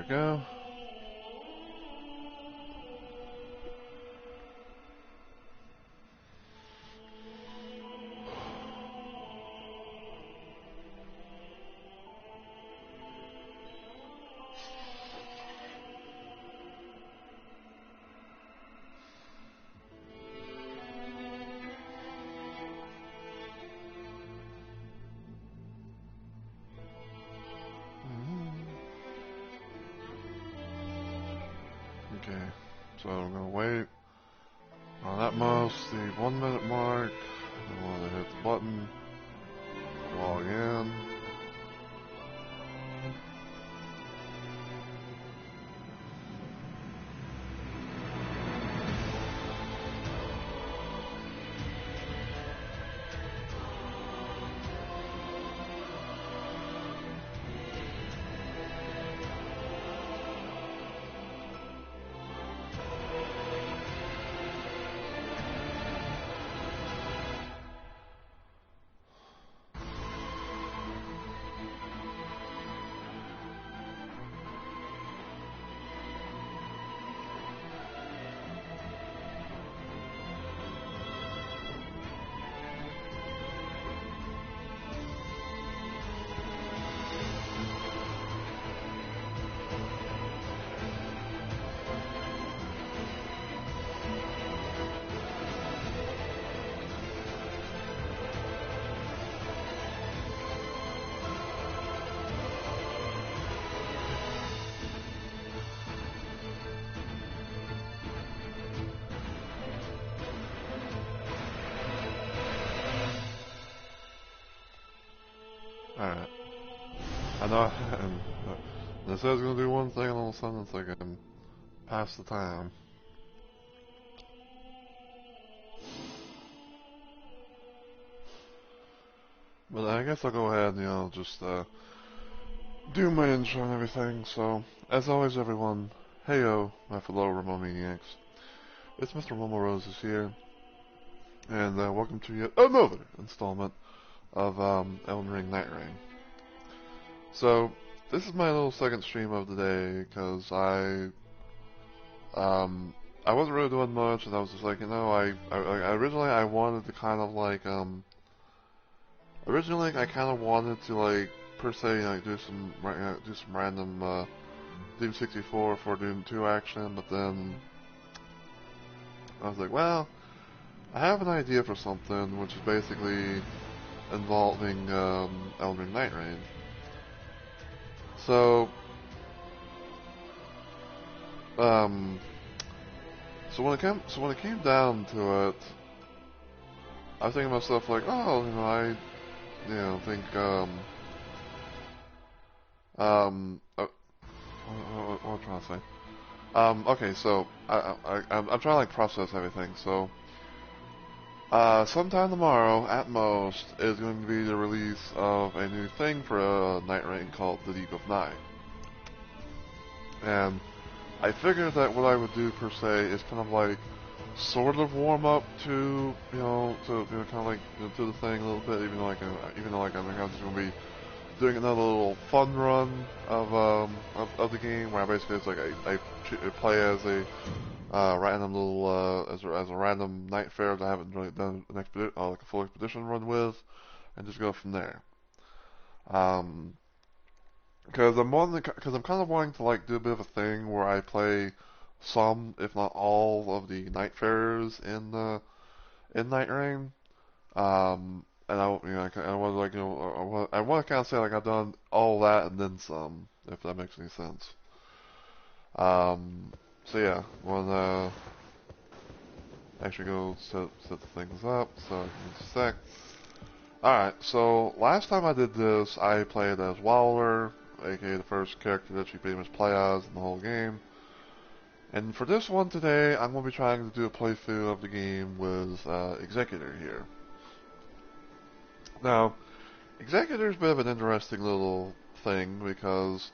we go. Okay, so I'm gonna wait on at most the 1 minute mark. I want to hit the button, log in. Alright. I know they said it's gonna do one thing and all of a sudden it's like pass the time. But I guess I'll go ahead and, just do my intro and everything. So, as always everyone, heyo, my fellow Romo Maniacs. It's Mr. Momo Roses here, and welcome to yet another installment of Elden Ring NightReign. So, this is my little second stream of the day, because I wasn't really doing much, and I was just like, I originally I wanted to kind of like, originally I kind of wanted to like, per se, do some random, Doom 64 for Doom 2 action, but then I was like, well, I have an idea for something, which is basically involving, Elden Ring NightReign. So, so when it came down to it, I was thinking to myself like, oh, I think, what am I trying to say? Okay, so I'm trying to like process everything. So, sometime tomorrow, at most, is going to be the release of a new thing for NightReign called the Deep of Night. And I figured that what I would do per se is kind of like sort of warm up to kind of like to the thing a little bit, even though I'm just gonna be doing another little fun run of the game where basically it's like I play as a random little as a random night fair that I haven't really done an like a full expedition run with, and just go from there. Because I'm kind of wanting to like do a bit of a thing where I play some, if not all, of the night fairs in NightReign. And I want to I want to kind of say like I've done all that and then some, if that makes any sense. So yeah, we'll actually go set things up. So just a sec. Alright, so last time I did this, I played as Wilder, aka the first character that you pretty much play as in the whole game. And for this one today, I'm going to be trying to do a playthrough of the game with Executor here. Now, Executor's a bit of an interesting little thing because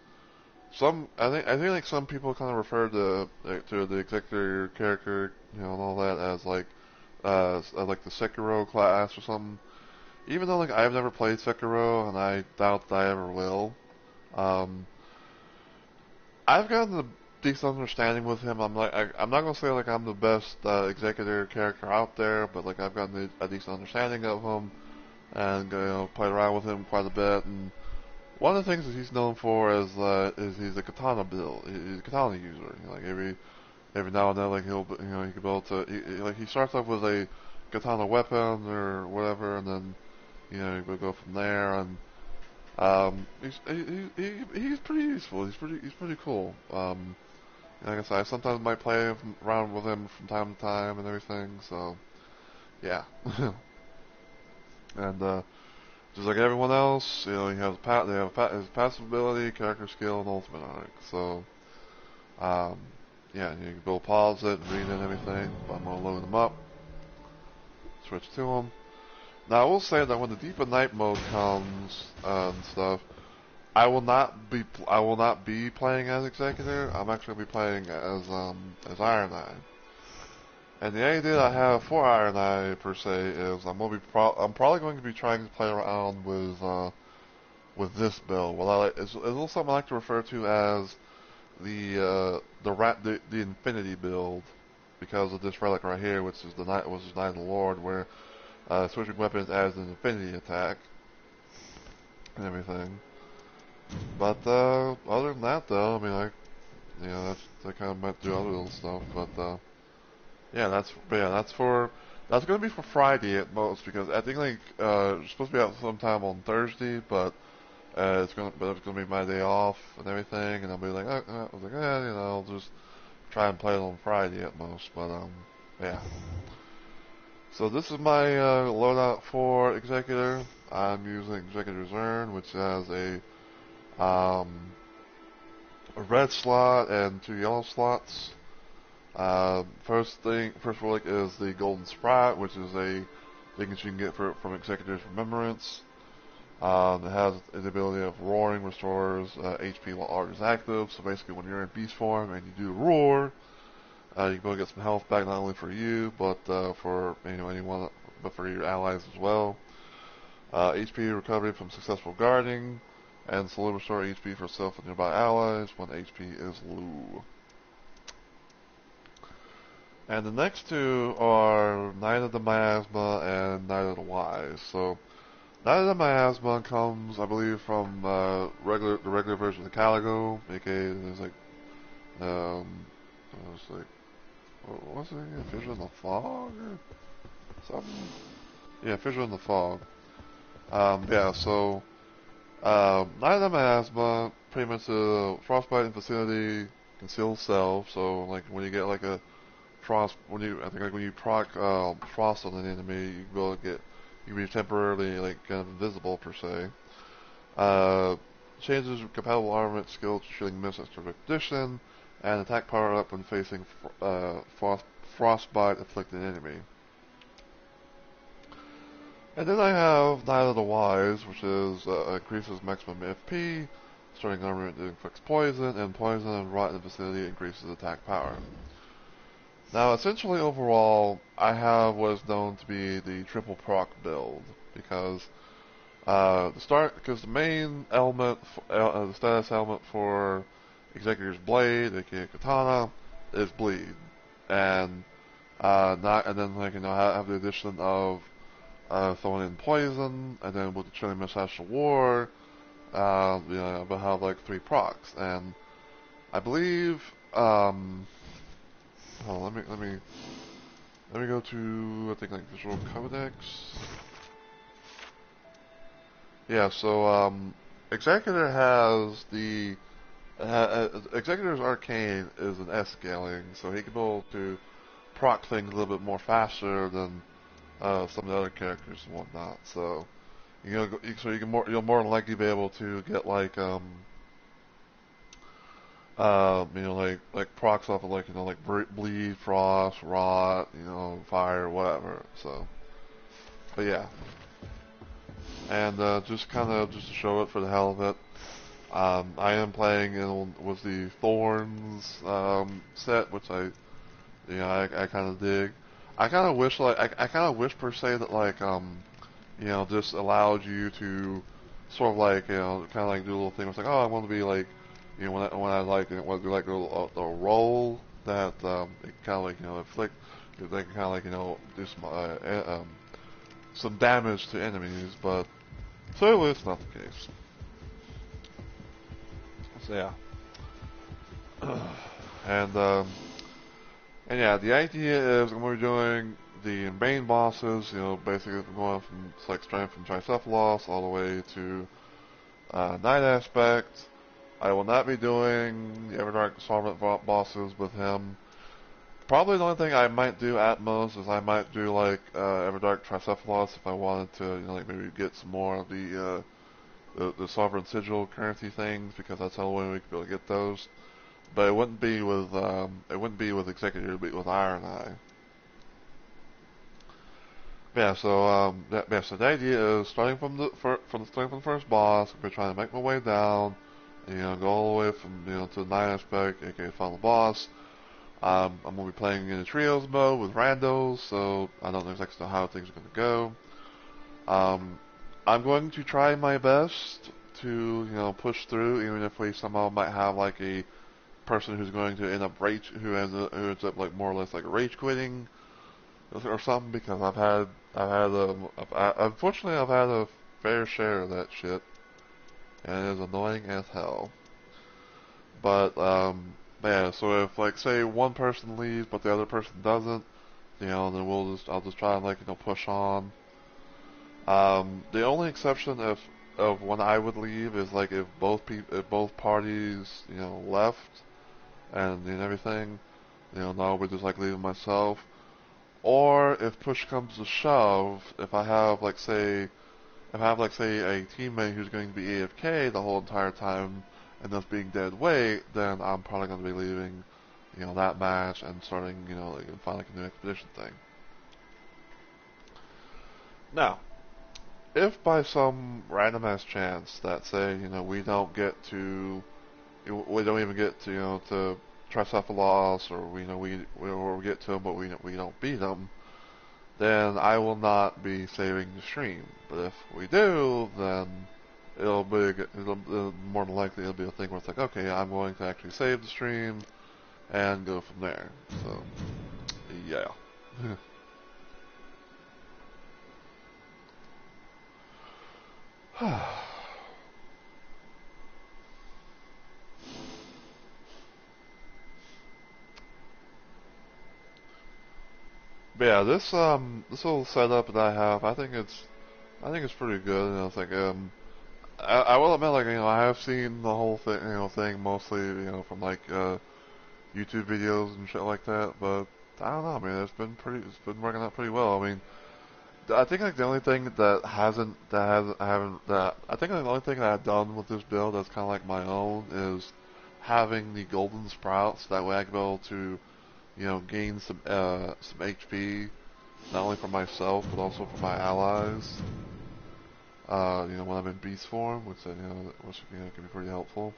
I think like some people kind of refer to the Executor character, and all that as like the Sekiro class or something. Even though like I've never played Sekiro and I doubt that I ever will. I've gotten a decent understanding with him. I'm not gonna say like I'm the best executor character out there, but like I've gotten a decent understanding of him, and played around with him quite a bit. And one of the things that he's known for is he's a katana build. He's a katana user. Like every now and then, like he can be able to like he starts off with a katana weapon or whatever, and then he'll go from there. And he's pretty useful. He's pretty cool. Like I said, I sometimes might play around with him from time to time and everything. So yeah, and just like everyone else, he has his passive ability, character skill, and ultimate arc. So yeah, you can build pause it, read it, and everything. But I'm gonna load them up, switch to them. Now I will say that when the Deep of Night mode comes and stuff, I will not be playing as Executor. I'm actually gonna be playing as Iron Eye. And the idea I have for Iron Eye per se is I'm probably going to be trying to play around with this build. Well, it's a little something I like to refer to as the Infinity build, because of this relic right here, which is Night of the Lord, where switching weapons adds an Infinity attack and everything. But other than that, though, I mean, I kind of might do other little stuff. But yeah, that's gonna be for Friday at most, because I think like it's supposed to be out sometime on Thursday, but it's gonna be my day off and everything, and I'll be like, I was like, I'll just try and play it on Friday at most. But yeah. So this is my loadout for Executor. I'm using Executor's Urn, which has a red slot and 2 yellow slots. First relic is the Golden Sprite, which is a thing that you can get from Executor's Remembrance. It has the ability of roaring, restores HP while art is active. So basically, when you're in beast form and you do roar, you can go get some health back, not only for you, but for anyone, but for your allies as well. HP recovery from successful guarding, and slowly restore HP for self and nearby allies when HP is low. And the next two are Knight of the Miasma and Knight of the Wise. So Knight of the Miasma comes, I believe, from the regular version of the Caligo, aka there's like it's like, what's it again? Fissure in the Fog or something? Yeah, Fissure in the Fog. Yeah, so Knight of the Miasma, pretty much a frostbite in vicinity, concealed self. So like when you get like a when you proc frost on an enemy, you can be temporarily like kind of invisible per se. Changes compatible armament skill to shielding miss extra condition, and attack power up when facing frostbite afflicted enemy. And then I have Knight of the Wise, which is increases maximum FP, starting armament inflicts poison, and poison and rot in the vicinity increases attack power. Now, essentially, overall, I have what is known to be the triple proc build, because the main element, the status element for Executor's Blade, aka Katana, is bleed, and then have the addition of throwing in poison, and then with the Chilling Mustache of War, but have like 3 procs, and I believe. Let me go to, I think, like Visual Codex. Yeah, so Executor has Executor's Arcane is an S scaling, so he can be able to proc things a little bit more faster than some of the other characters and whatnot. So you'll more than likely be able to get like like procs off of like bleed, frost, rot, fire, whatever. So, but yeah, and just to show it for the hell of it, I am playing with the Thorns set, which I kind of dig. I kind of wish per se that just allowed you to sort of like kind of like do a little thing. It's like, oh, I want to be like you know, when I like when I do like a roll that it kind of like inflict, they can kind of like do some damage to enemies, but clearly it's not the case. So yeah, and and yeah, the idea is I'm going to be doing the main bosses, basically going from like strength from Tricephalos all the way to Night Aspect. I will not be doing the Everdark Sovereign bosses with him. Probably the only thing I might do at most is I might do like Everdark Tricephalos if I wanted to, like maybe get some more of the Sovereign Sigil currency things, because that's the only way we could be able to get those. But it wouldn't be with Executor, it would be with Iron Eye. Yeah, so the idea is starting from starting from the first boss, we're trying to make my way down, go all the way from to the Night Aspect, aka final boss. I'm gonna be playing in a trios mode with randos, so I don't know exactly how things are gonna go. I'm going to try my best to push through, even if we somehow might have like a person who's going to end up who ends up like more or less like rage quitting or something, because unfortunately I've had a fair share of that shit, and it is annoying as hell. But yeah, so if like say one person leaves but the other person doesn't, then I'll just try and like push on. The only exception of when I would leave is like if both parties left and everything, now I would just like leaving myself. Or if push comes to shove, if I have like say a teammate who's going to be AFK the whole entire time and thus being dead weight, then I'm probably going to be leaving, that match and starting, like find like a new expedition thing. Now, if by some random ass chance that say, we don't even get to, to Tricephalos, or we get to him but we don't beat him, then I will not be saving the stream. But if we do, then it'll more than likely it'll be a thing where it's like, okay, I'm going to actually save the stream and go from there. So, yeah. But yeah, this little setup that I have, I think it's pretty good. It's like I will admit, like I have seen the whole thing mostly from like YouTube videos and shit like that. But I don't know, man. It's been working out pretty well. I mean, I think like the only thing that hasn't that has I haven't that I think like, the only thing that I've done with this build that's kind of like my own is having the golden sprouts. That way I can be able to gain some HP, not only for myself but also for my allies. When I'm in beast form, which can be pretty helpful.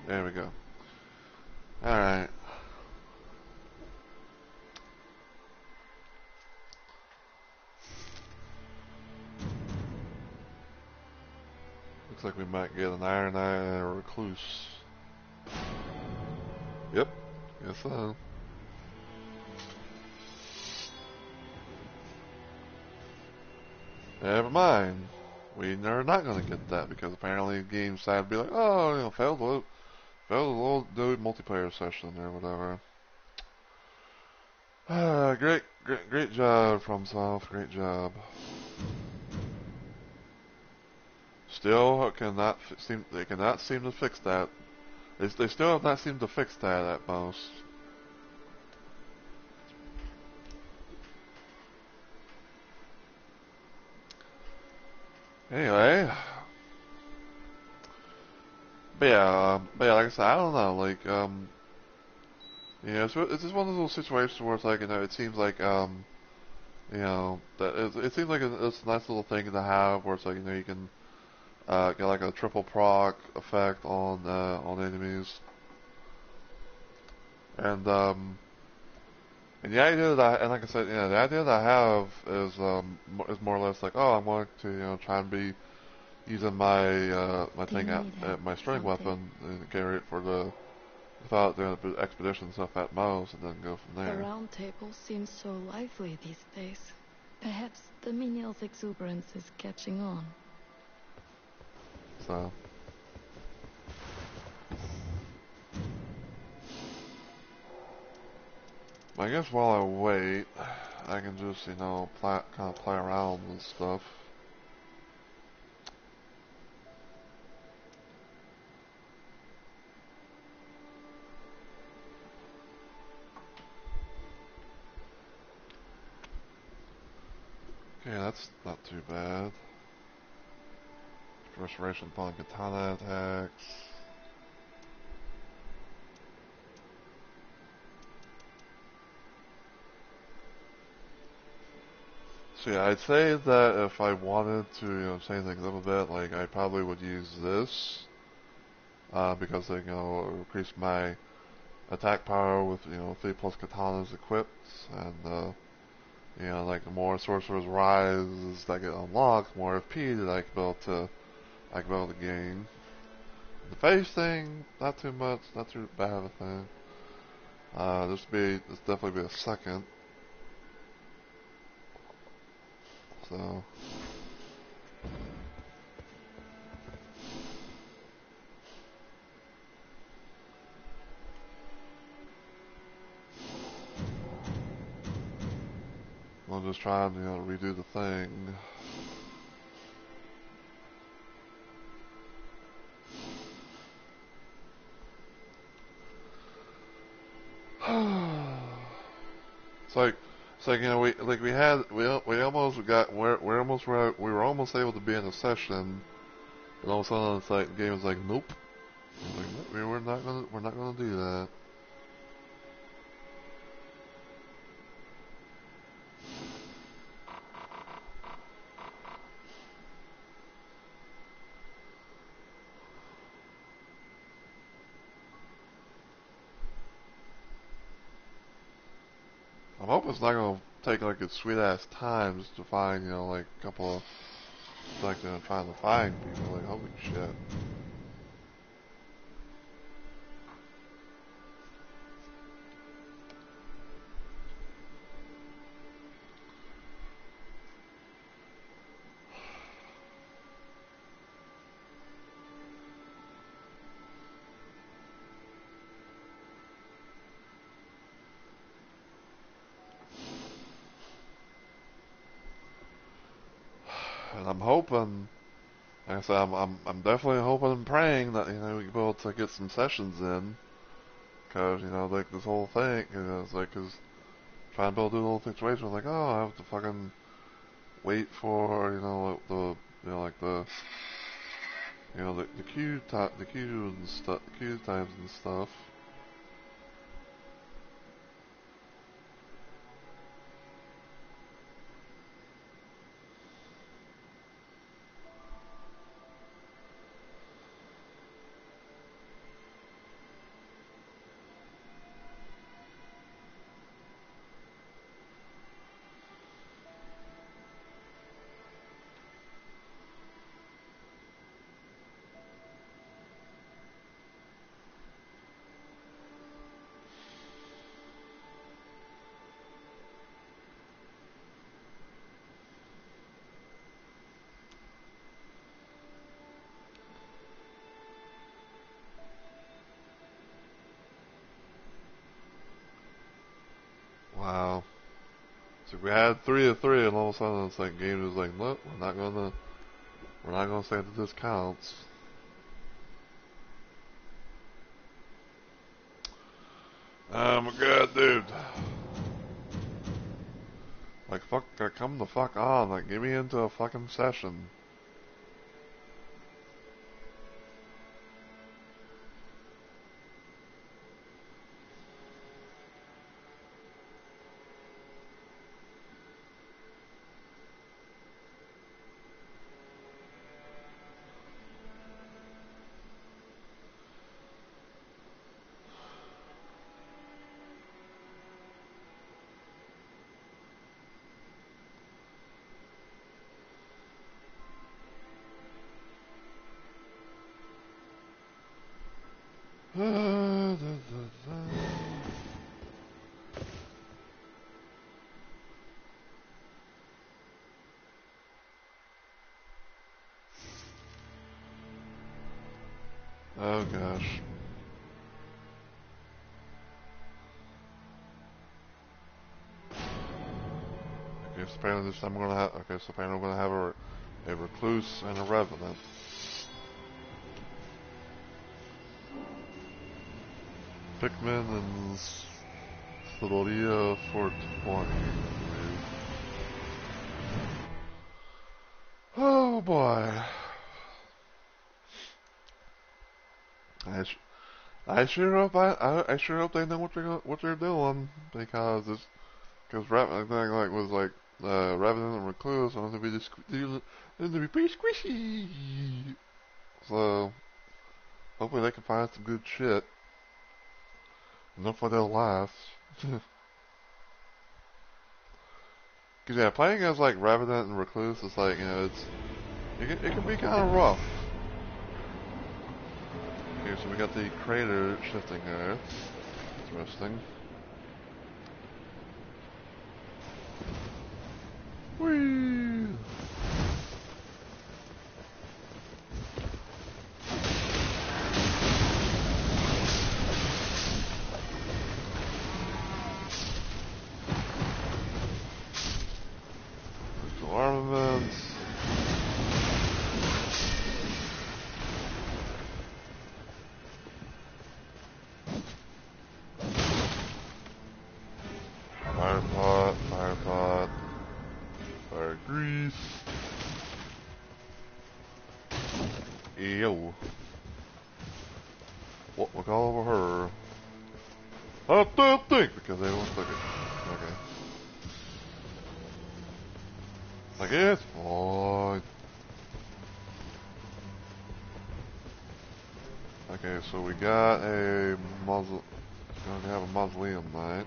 There we go. All right. Looks like we might get an Iron Eye and a Recluse. Yep. Yes, so. Never mind. We are not going to get that because apparently the game decided to be like, oh, failed the little dude multiplayer session or whatever. Great job, FromSoft. Great job. Still they cannot seem to fix that. They still have not seemed to fix that at most. Anyway, but yeah, like I said, I don't know, like, it's just one of those situations where it's like, it seems like, it seems like it's a nice little thing to have, where it's like, you can, get like a triple proc effect on enemies, and, And the idea that and like I said, the idea that I have is more or less like, oh, I'm going to try and be using my my Do you thing need help at my with string something? weapon and carry it for the without doing the expedition stuff at most, and then go from The there. round table seems so lively these days. Perhaps the menial's exuberance is catching on. So I guess while I wait, I can just kind of play around with stuff. Okay, that's not too bad. Restoration upon katana attacks. So yeah, I'd say that if I wanted to, change things up a bit, like I probably would use this, because they, increase my attack power with, 3 plus katanas equipped, and, like the more sorcerer's rise that get unlocked, more FP that I can be able to gain. The face thing, not too much, not too bad of a thing. This definitely be a second. So I'm just trying to redo the thing. It's like we almost got we were almost able to be in a session, and all of a sudden it's like the game was like nope. Like, nope, we're not gonna do that. I'm hoping it's not gonna take like a sweet ass time just to find like a couple of like trying to find people. Like holy shit. And I'm hoping, like I said, I'm definitely hoping and praying that we can be able to get some sessions in, because like this whole thing, it's like, cause trying to build a little situation, like oh, I have to fucking wait for like the queue and stuff, queue times and stuff. Wow. So we had 3 of 3, and all of a sudden it's like game was like, look, we're not gonna say that this counts. Oh my god, dude. Like fuck, come the fuck on. Like get me into a fucking session. Oh gosh. Okay, so apparently this time we're gonna have. Okay, so apparently we're gonna have a recluse and a revenant. Pikmin and Slitteria for 20. Oh boy. I sure hope I sure hope they know what they're doing, because like was like Revenant and Recluse are going to be pretty squishy. So hopefully they can find some good shit, and hopefully they'll last. Cause yeah, playing as like Revenant and Recluse is like, it can be kind of rough. Okay, so we got the crater shifting Earth. Interesting. Whee! Crystal armaments. Fire pot, fire pot, fire grease. Ew. What look all over her? I don't think, because they won't click it. Okay. Like it's fine. Okay, so we got a muzzle. Going to have a mausoleum night.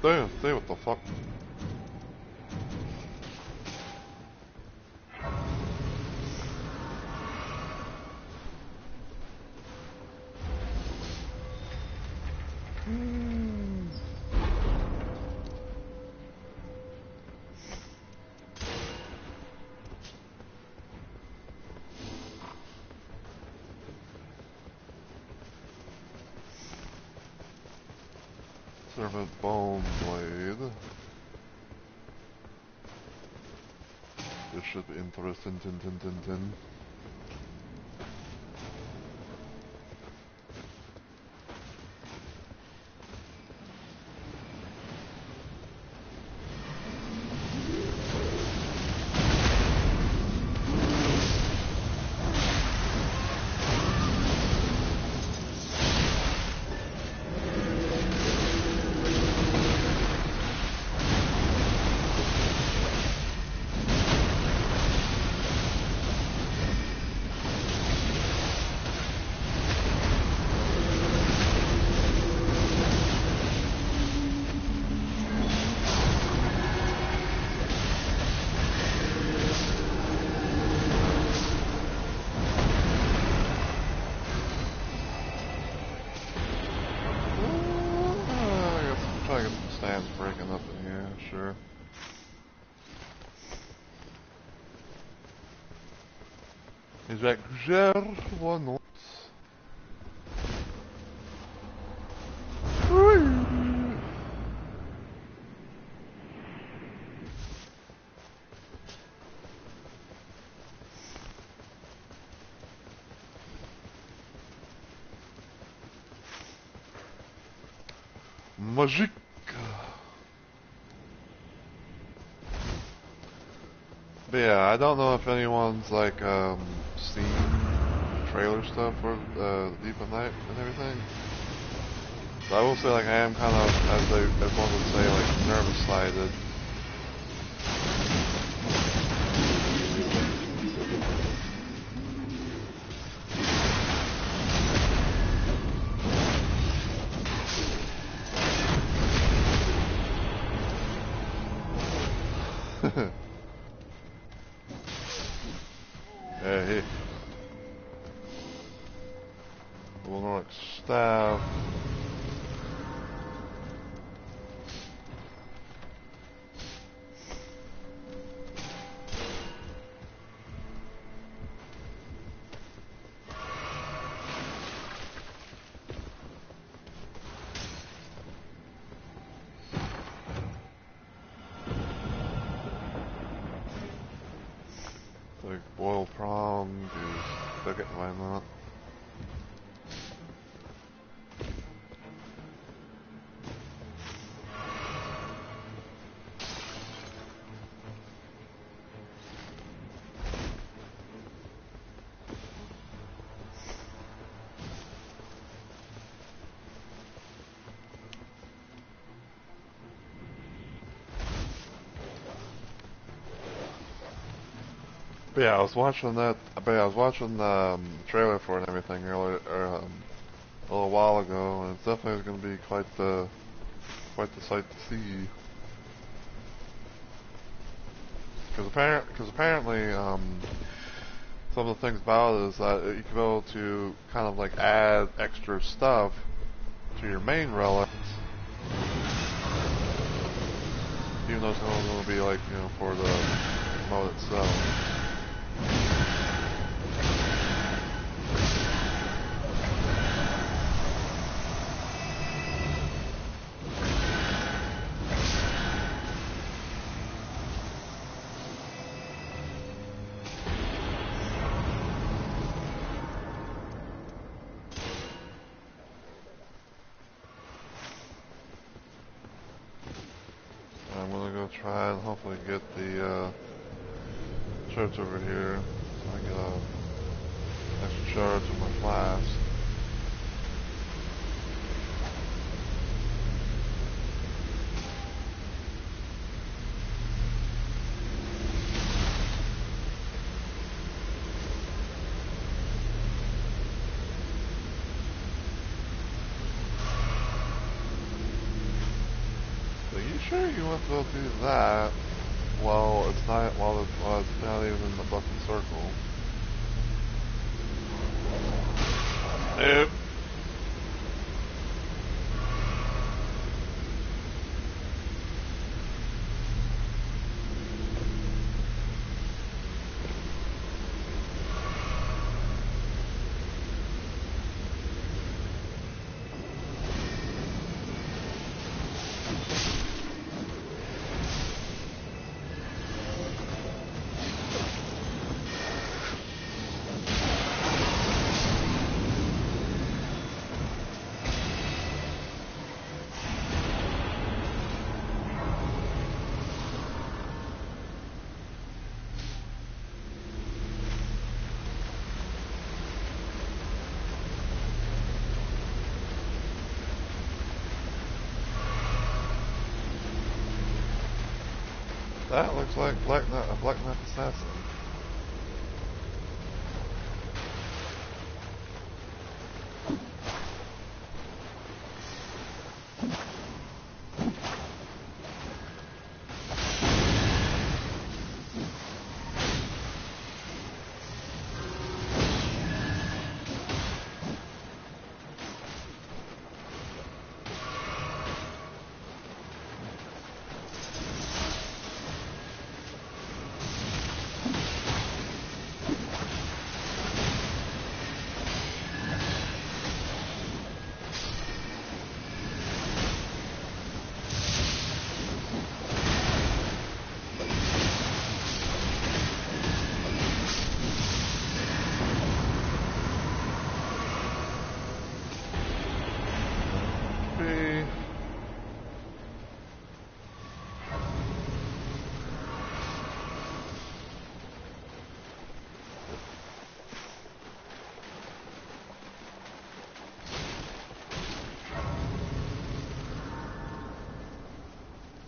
Damn, see what the fuck. Servant bone blade. This should be interesting. Tin. Try to get some stands breaking up in here, sure. Is that Gjer? Why not? Magique! But yeah, I don't know if anyone's like seen the trailer stuff for Deep of Night and everything. So I will say, like, I am kind of, as one would say, like, nervous-sided. Hey, Lenoric staff. Like boiled prawn, is they're getting away with that. But yeah, I was watching that. But yeah, I was watching the trailer for it and everything earlier, a little while ago, and it's definitely going to be quite the sight to see. Because apparently, some of the things about it is that you can be able to kind of like add extra stuff to your main relics, even though it's only going to be like, you know, for the mode itself. I'm gonna go try and hopefully get the church over here so I can get a extra charge of my flask. Are you sure you want to go do that while it's not even in the button circle? Nope. That looks like a Black Knight assassin.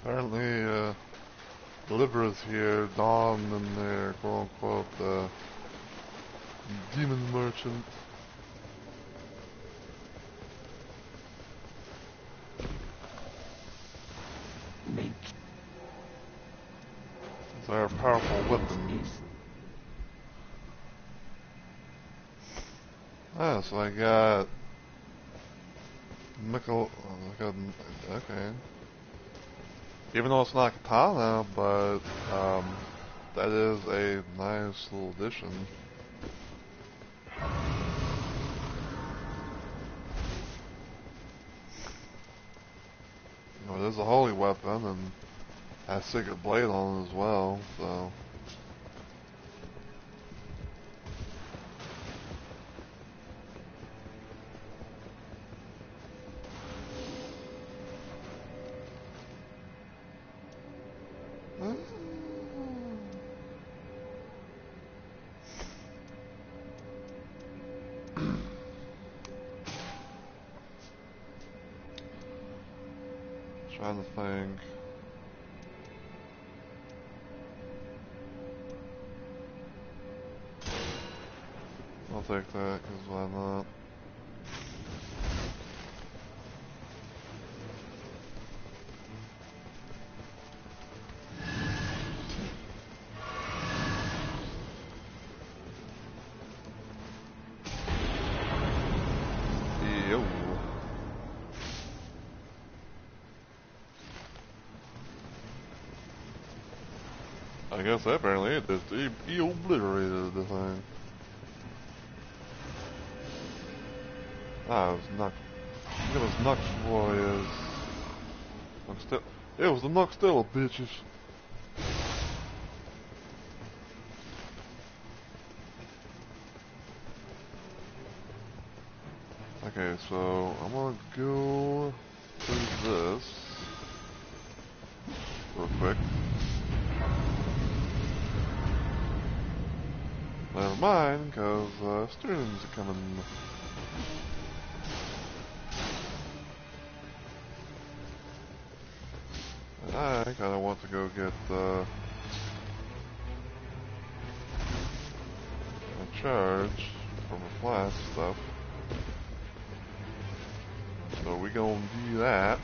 Apparently, Libera's here, Dawn and their quote-unquote demon merchant. They're a powerful weapon. Jeez. Ah, so I got okay. Even though it's not katana, but that is a nice little addition. You know, it is a holy weapon and has Secret Blade on it as well, so. Trying to think. I'll take that, because why not? Yo. I guess apparently it just he obliterated the thing. Ah, it was Nux. It was Nux Warriors. It was the Nuxtella bitches. Okay, so I'm gonna go do this real quick. Never mind, because students are coming. And I kinda want to go get a charge from the flash stuff. So we gonna do that.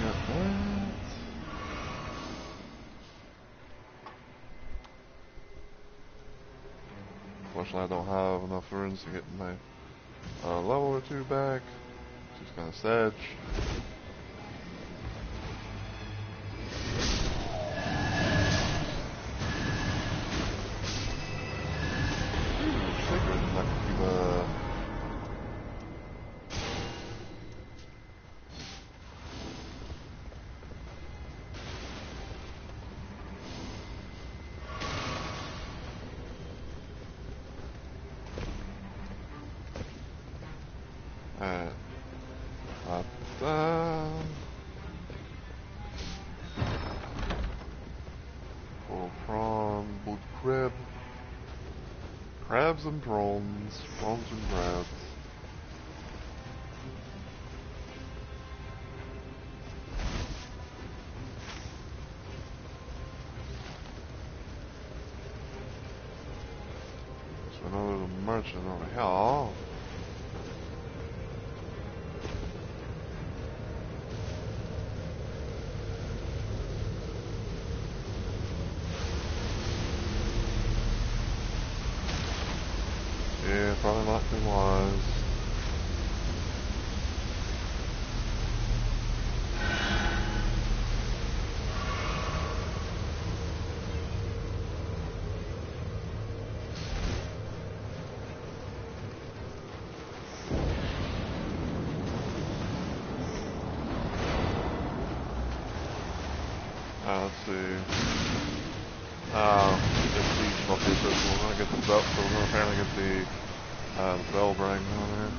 Got that. Unfortunately, I don't have enough runes to get my level or two back, which is kind of sad. Sacred Nakiba. Alright. Full prawn, boiled crab. Crabs and prawns. Prawns and crabs. So I know there's a merchant over here. Yeah, probably not too wise. Let's see. It's the multi so we're gonna get the belt, so we're gonna apparently get the bell ring on here.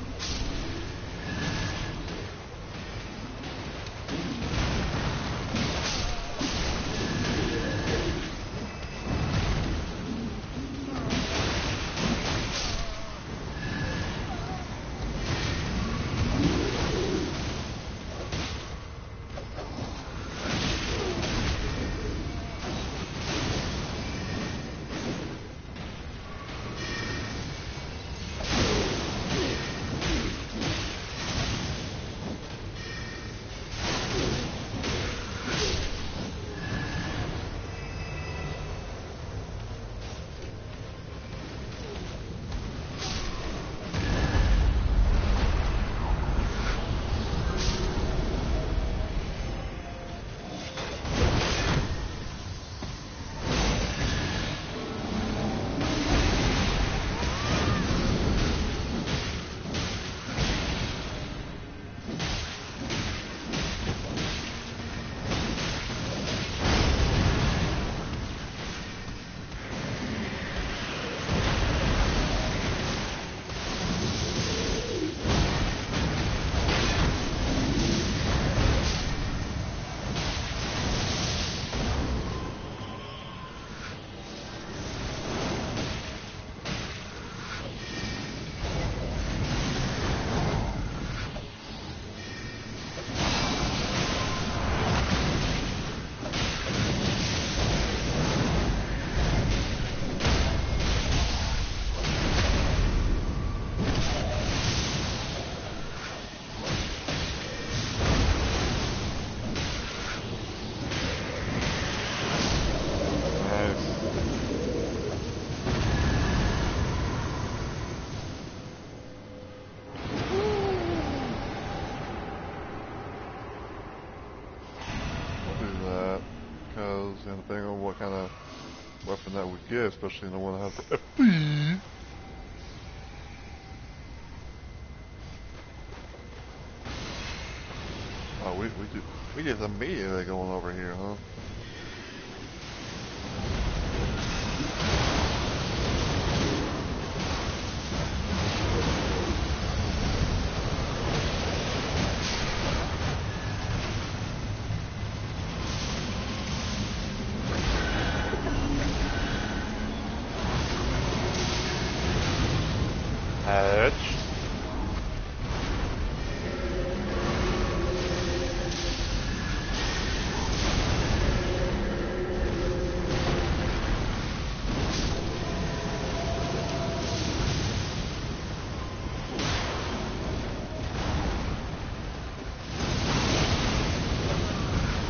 weapon that would get, especially in the one that has the FP. Oh, we just immediately going over here, huh? Hatch.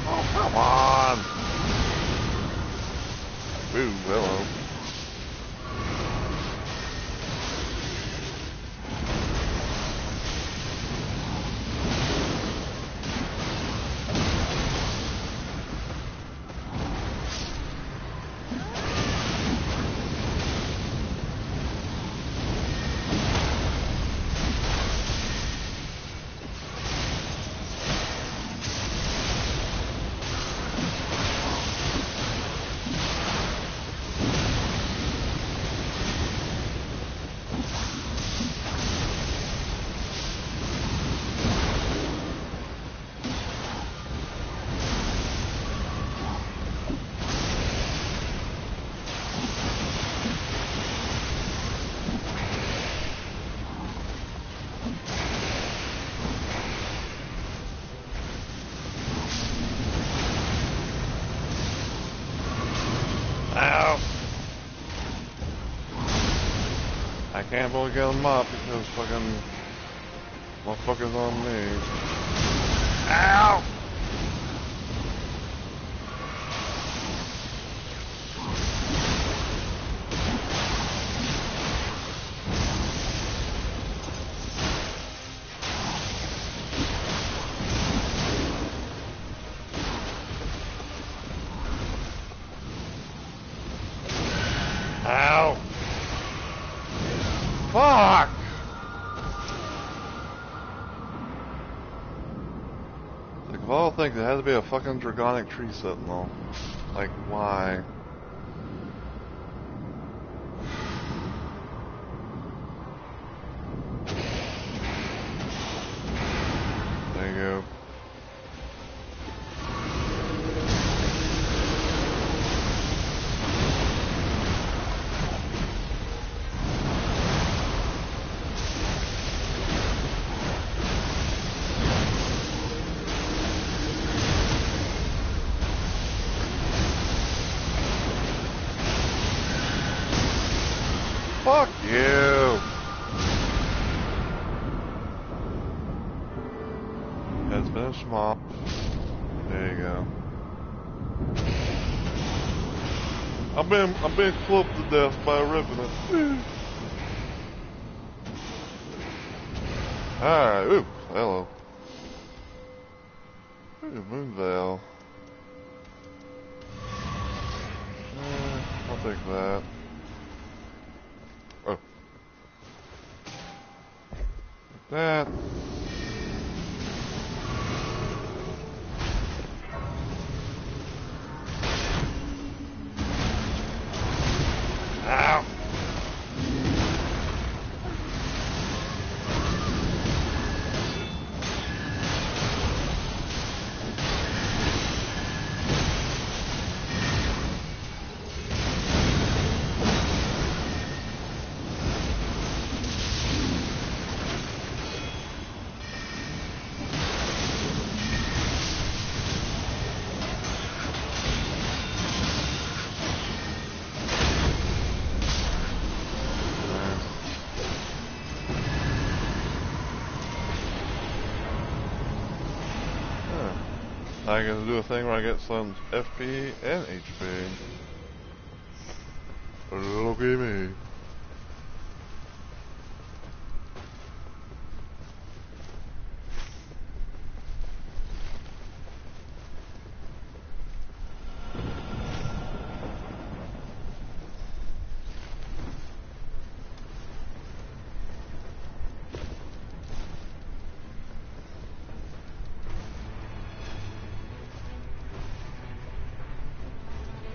Oh, come on. Ooh, hello. Ow! I can't really get them up because fucking motherfuckers on me. Ow! Ow! Fuck! Like, of all things, it has to be a fucking dragonic tree sentinel. Like, why? There you go. Fuck you! Has been a small. There you go. I'm being clubbed to death by a revenant. Alright, ooh, hello. Ooh, moon veil. I'll take that. Oh. That. Ow. I get to do a thing where I get some FP and HP. Look at me.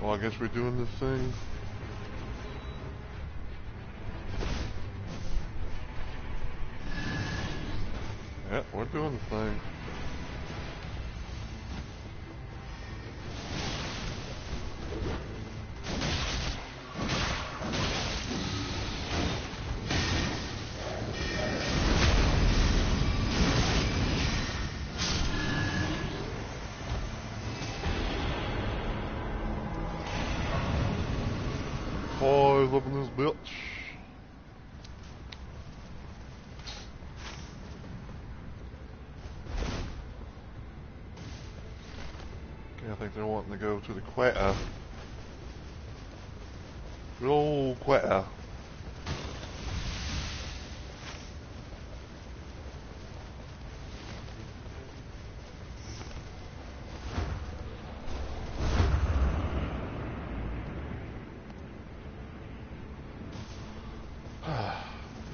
Well, I guess we're doing this thing. Yeah, we're doing the thing. Boys up in this bitch. Okay, I think they're wanting to go to the Quetta. Good old Quetta.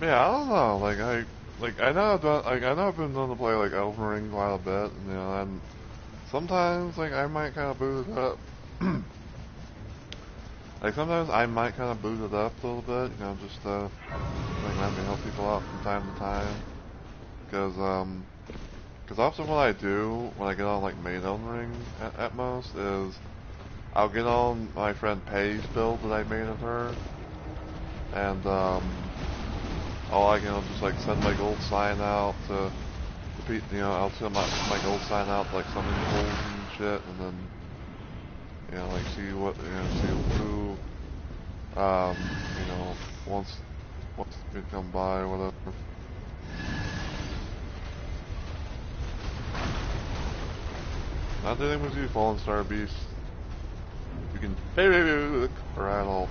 Yeah, I don't know. I know I've been known to play like Elden Ring quite a bit, and sometimes like I might kind of boot it up. Like sometimes I might kind of boot it up a little bit, just like let me help people out from time to time. Cause often what I do when I get on like main Elden Ring at most is I'll get on my friend Pay's build that I made of her, and just like send my gold sign out to I'll send my gold sign out to like some holes and shit, and then like see who wants me to come by or whatever. Not dealing with you, Fallen Star Beast. You can right off.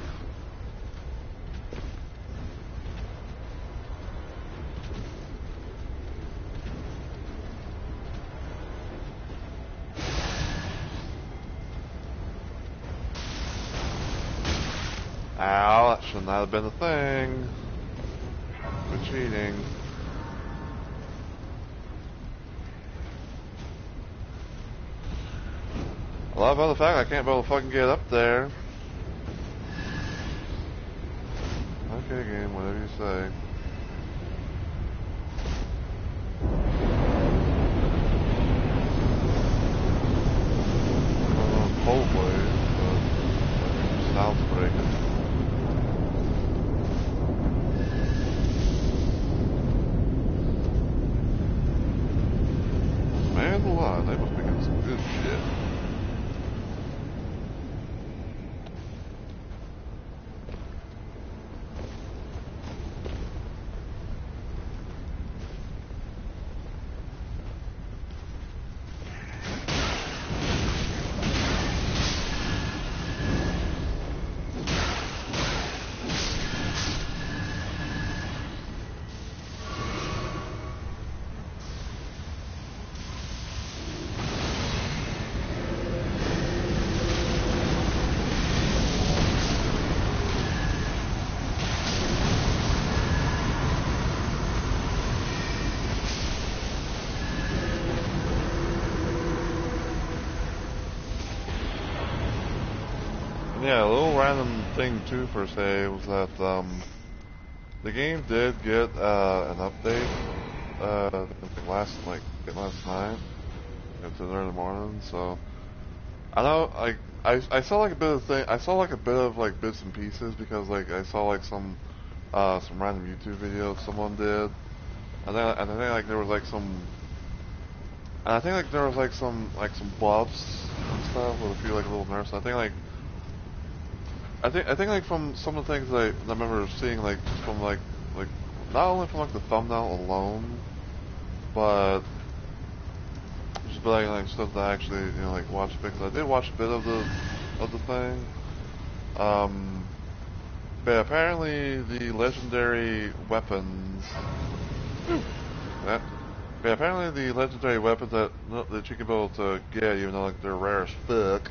Ow, that should not have been a thing. Quit cheating. I love the fact I can't be able to fucking get up there. Okay, game, whatever you say. Hopefully, but sounds breaking. Man alive, they must be getting some good shit. Yeah, a little random thing too per se was that the game did get an update last night into the early morning. So I know I saw like a bit of thing. I saw like a bit of like bits and pieces because like I saw like some random YouTube video someone did, and I think like there was like some. And I think like there was like some buffs and stuff with a few like little nerfs. I think like from some of the things I remember seeing like just from like not only from like the thumbnail alone, but just like stuff that I actually like watched because I did watch a bit of the thing. But apparently the legendary weapons. That. But apparently the legendary weapons that you can be able to get, even though like they're rare as fuck.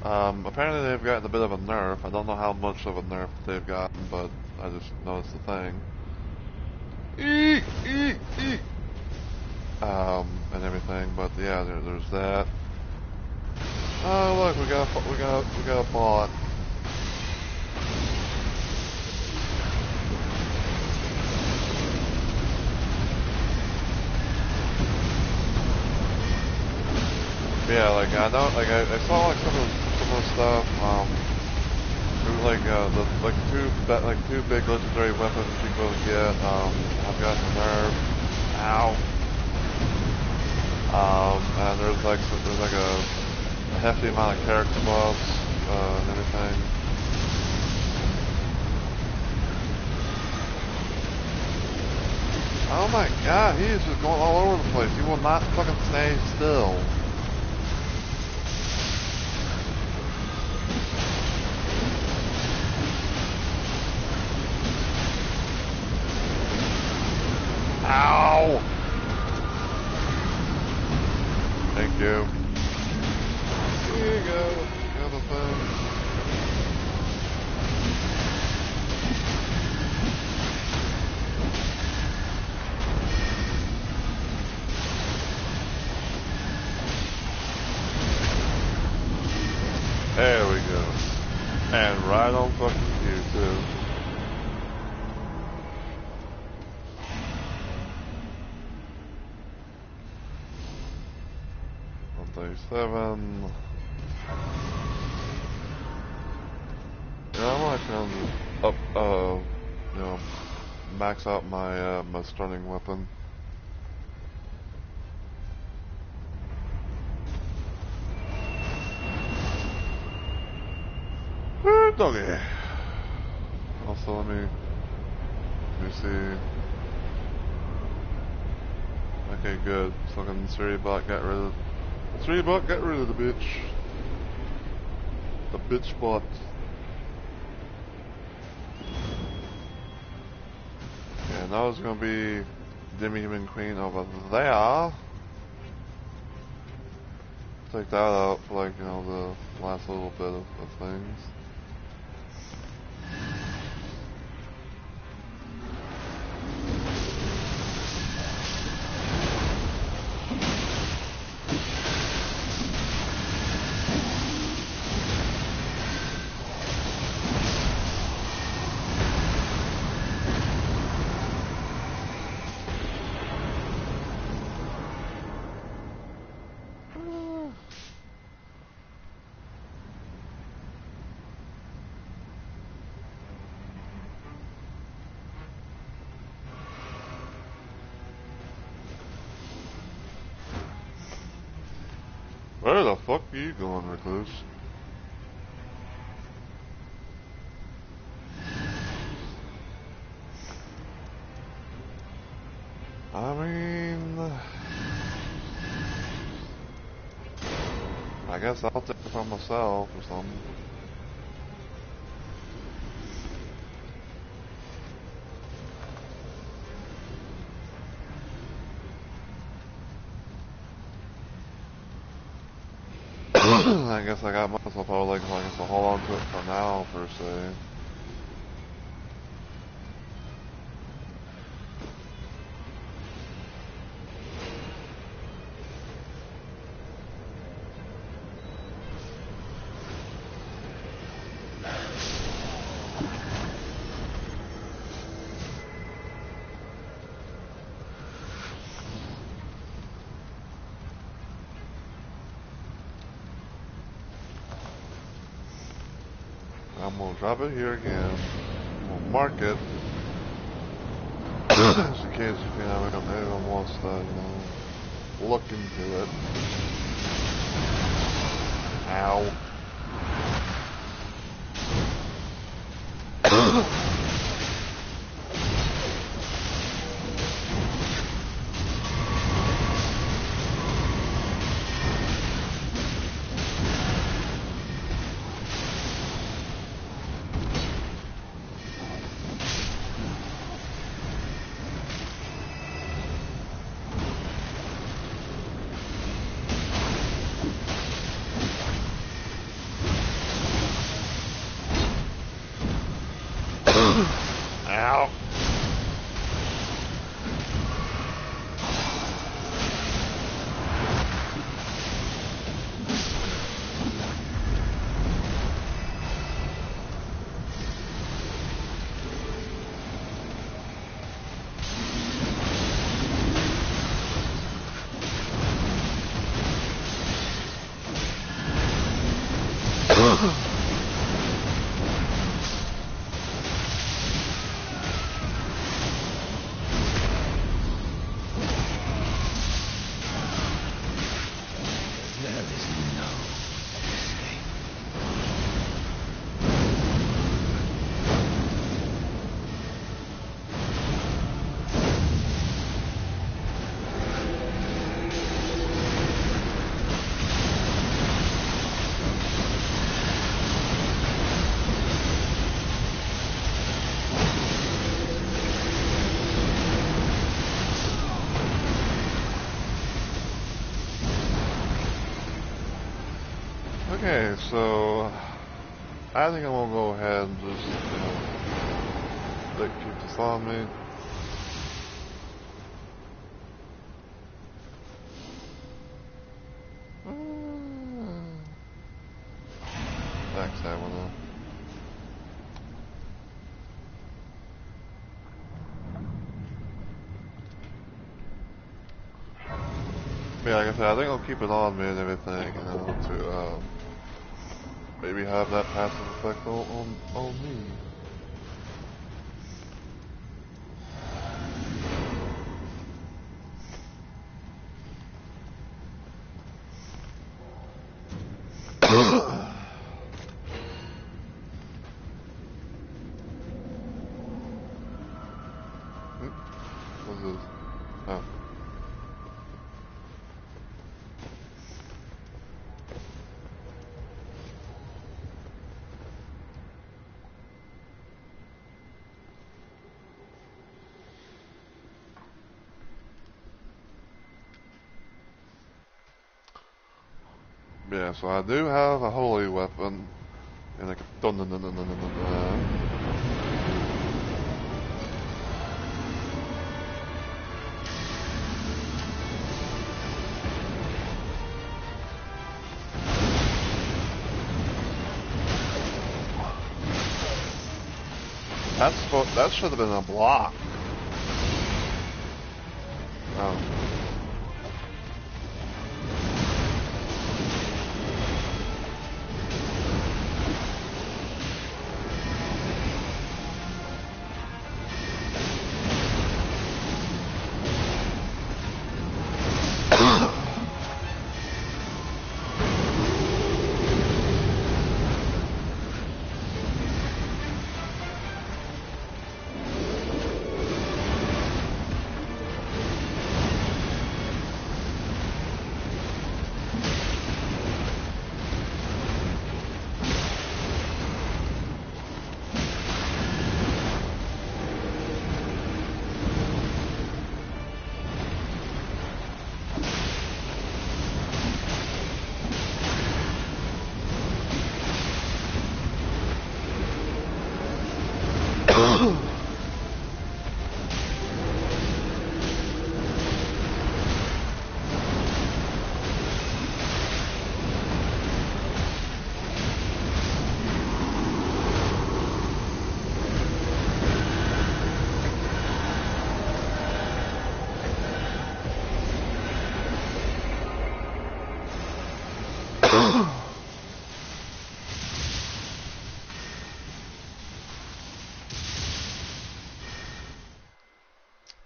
Apparently they've gotten a bit of a nerf. I don't know how much of a nerf they've gotten, but I just noticed the thing. Eek, eek, eek. And everything, but yeah, there's that. Oh look, we got a bot. Yeah, like I know, like I saw like some of the stuff. It was like two big legendary weapons you can both get. I've got the nerve. Ow. And there's like a hefty amount of character buffs and everything. Oh my god, he is just going all over the place. He will not fucking stay still. Ow! Thank you. Here you go. Got the thing. There we go. And right on fucking cue, too. 137. Yeah, I'm gonna come up, you know, max out my, my stunning weapon. Doggy. Also, let me see. Okay, good. Fucking Surrey-bot got rid of... Surrey-bot got rid of the bitch. The bitch bot. Yeah, now it's gonna be Demi-Human Queen over there. Take that out for like, you know, the last little bit of things. Where the fuck are you going, Recluse? I mean... I guess I'll take it for myself or something. I guess I got myself all like I guess I'll hold on to it for now, per se. I'm gonna drop it here again. I'm gonna mark it. Just in case if anyone wants to, you know, look into it. Ow. Okay, so I think I'm gonna go ahead and just, keep this on me. Backstab one though. Yeah, like I said, I think I'll keep it on me and everything, to maybe have that passive effect on me. What's this? Oh. Yeah, so I do have a holy weapon, and I can dun dun dun dun dun dun dun. That should have been a block. Oh.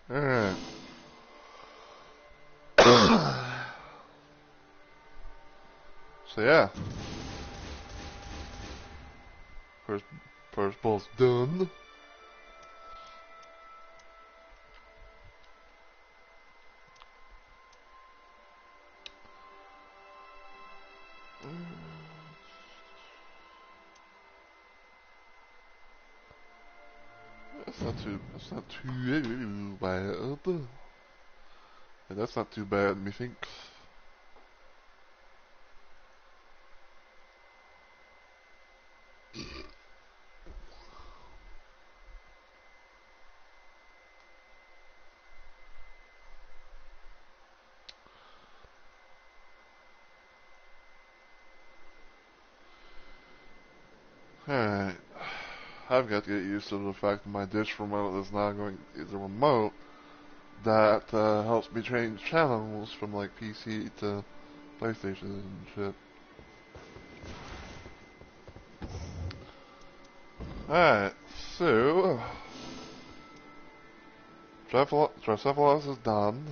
Alright. So yeah. First ball's done. That's not too bad. Yeah, that's not too bad, methinks. Alright. I've got to get used to the fact that my dish remote is now is a remote that helps me change channels from like PC to PlayStation and shit. Alright, so Tricephalus is done.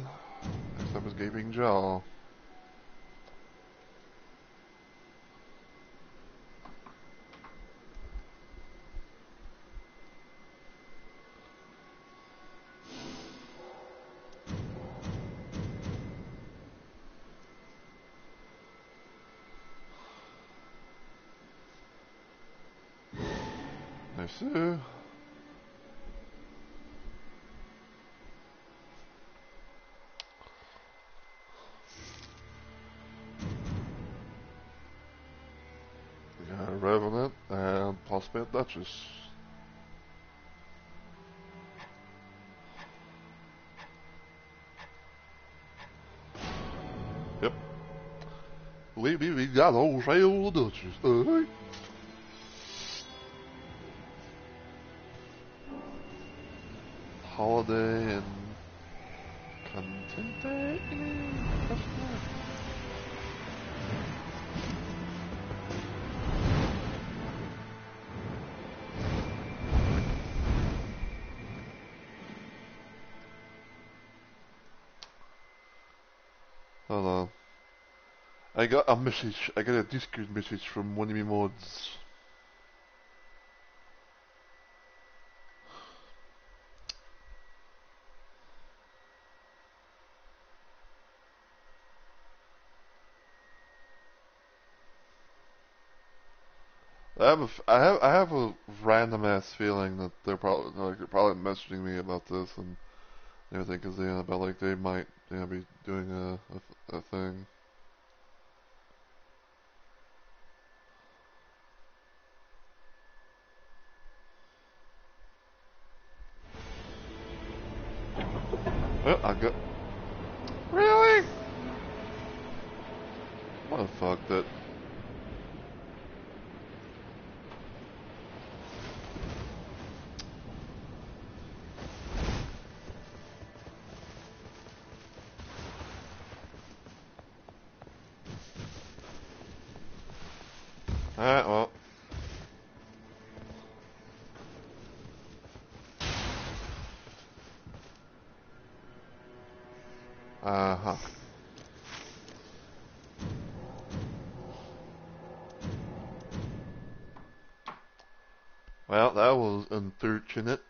Next up is Gaping Jaw. Nice. We got a Revenant and possibly a Duchess. Yep. We got old Rail Duchess. Holiday and Contente? Hold on. I got a message. I got a Discord message from one of my mods. I have a random ass feeling that they're probably messaging me about this and everything because about like they might be doing a thing. Well, I got really. What the fuck that? Alright, well. Uh-huh. Well, that was unfortunate.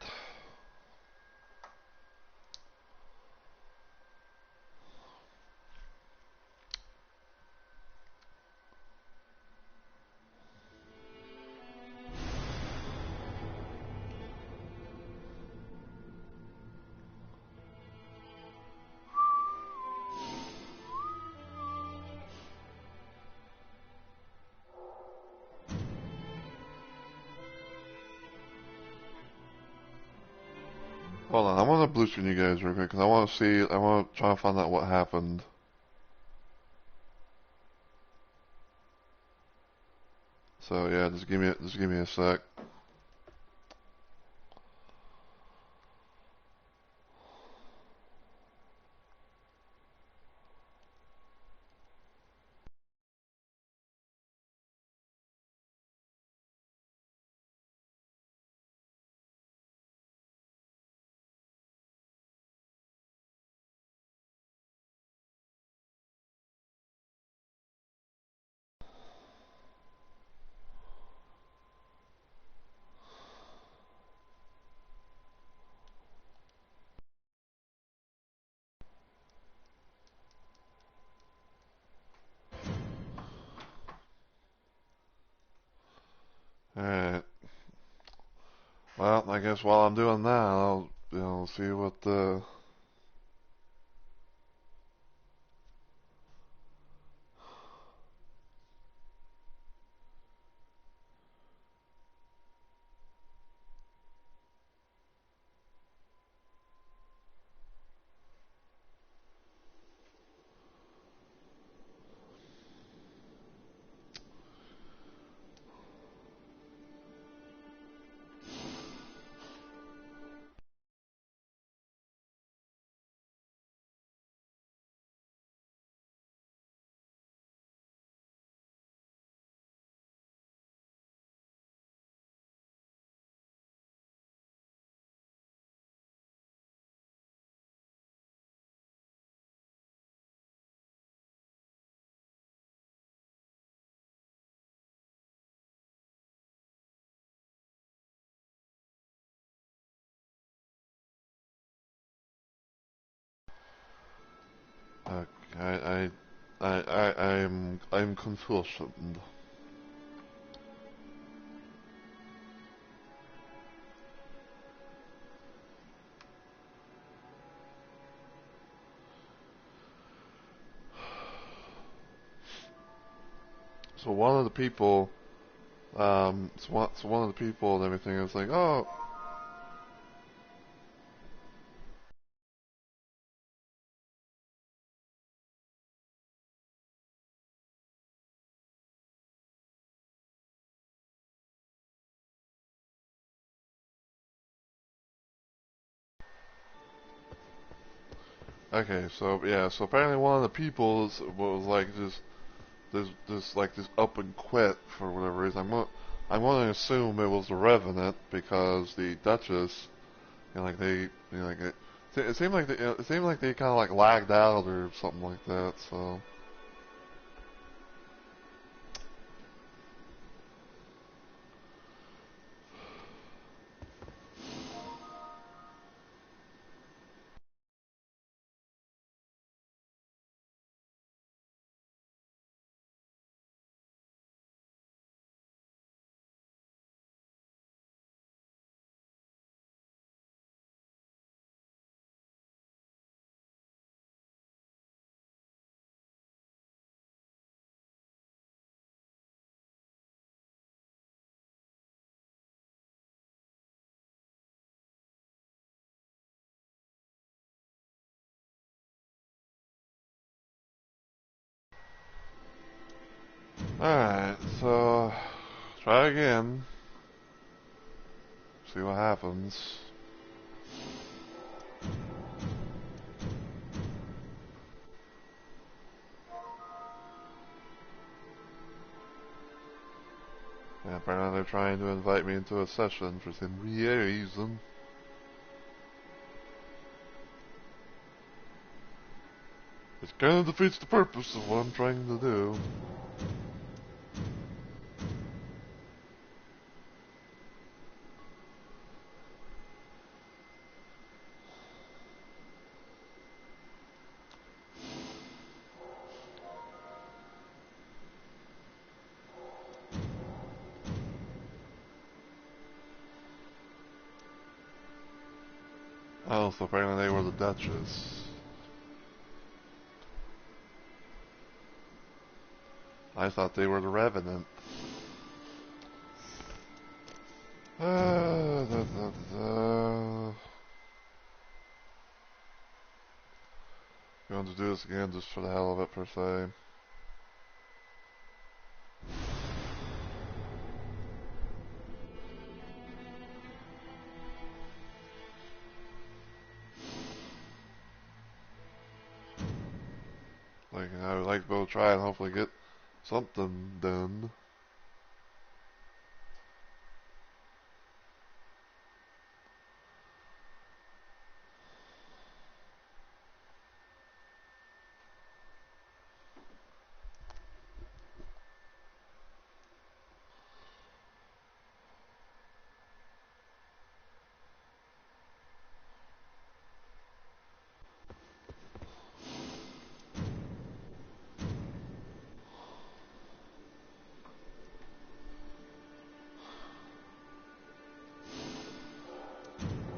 Hold on, I want to blue screen you guys real quick because I want to try and find out what happened. So yeah, just give me a sec. Alright. Well, I guess while I'm doing that, I'll see what the I'm confused. So one of the people, so one of the people and everything is like, oh, okay, so yeah, so apparently one of the people was like this up and quit for whatever reason. I'm going to assume it was the Revenant because the Duchess, like it seemed like it seemed like they kind of like lagged out or something like that. So all right, so try again, see what happens. Yeah, apparently they're trying to invite me into a session for some reason. It kind of defeats the purpose of what I'm trying to do. Oh, so apparently they were the Duchess. I thought they were the Revenant. Da, da, da. Going to do this again just for the hell of it, per se. Like, I would like to go try and hopefully get something done.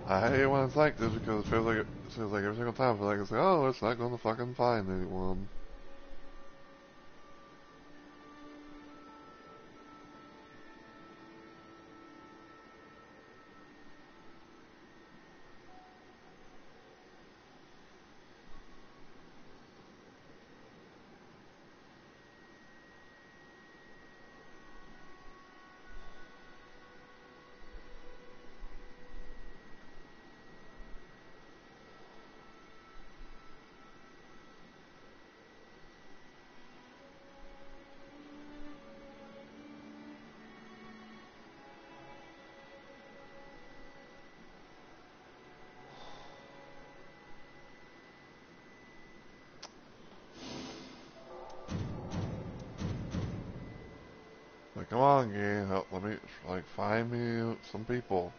I hate when it's like this because it feels like every single time I feel like it's like, oh, it's not going to fucking find anyone. Like, come on, game, help, let me, like, find me some people.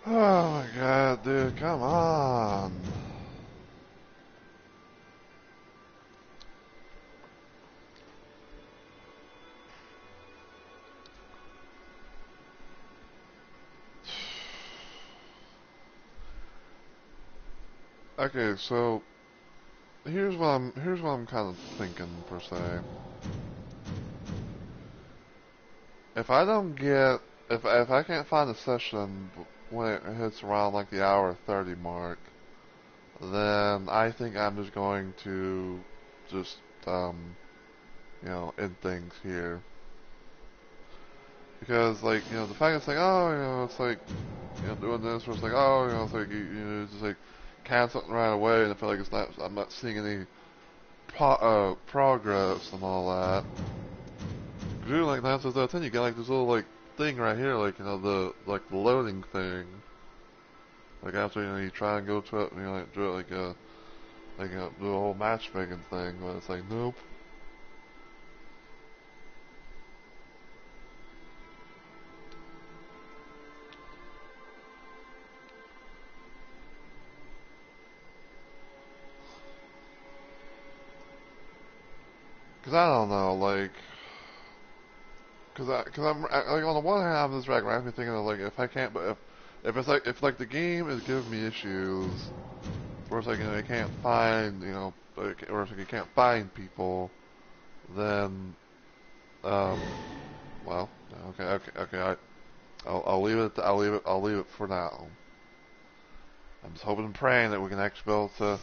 Oh my god, dude, come on. Okay, so here's what I'm kind of thinking per se. If I don't get if I can't find a session when it hits around like the hour 30 mark, then I think I'm just going to just end things here. Because like, the fact it's like, oh, it's like, doing this, where it's like, oh, it's like, just like, can something right away, and I feel like I'm not seeing any progress and all that. Dude, like 9 times out of 10, you get like this little like thing right here, like, the loading thing. Like after, you try and go to it, and like, do it do a whole matchmaking thing, but it's like, nope. Cause I don't know, like, cause I'm like on the one hand, I'm just like randomly thinking of like if I can't, but if the game is giving me issues, where it's like you can't find or it's like you can't find people, then um well I'll leave it for now. I'm just hoping and praying that we can actually be able to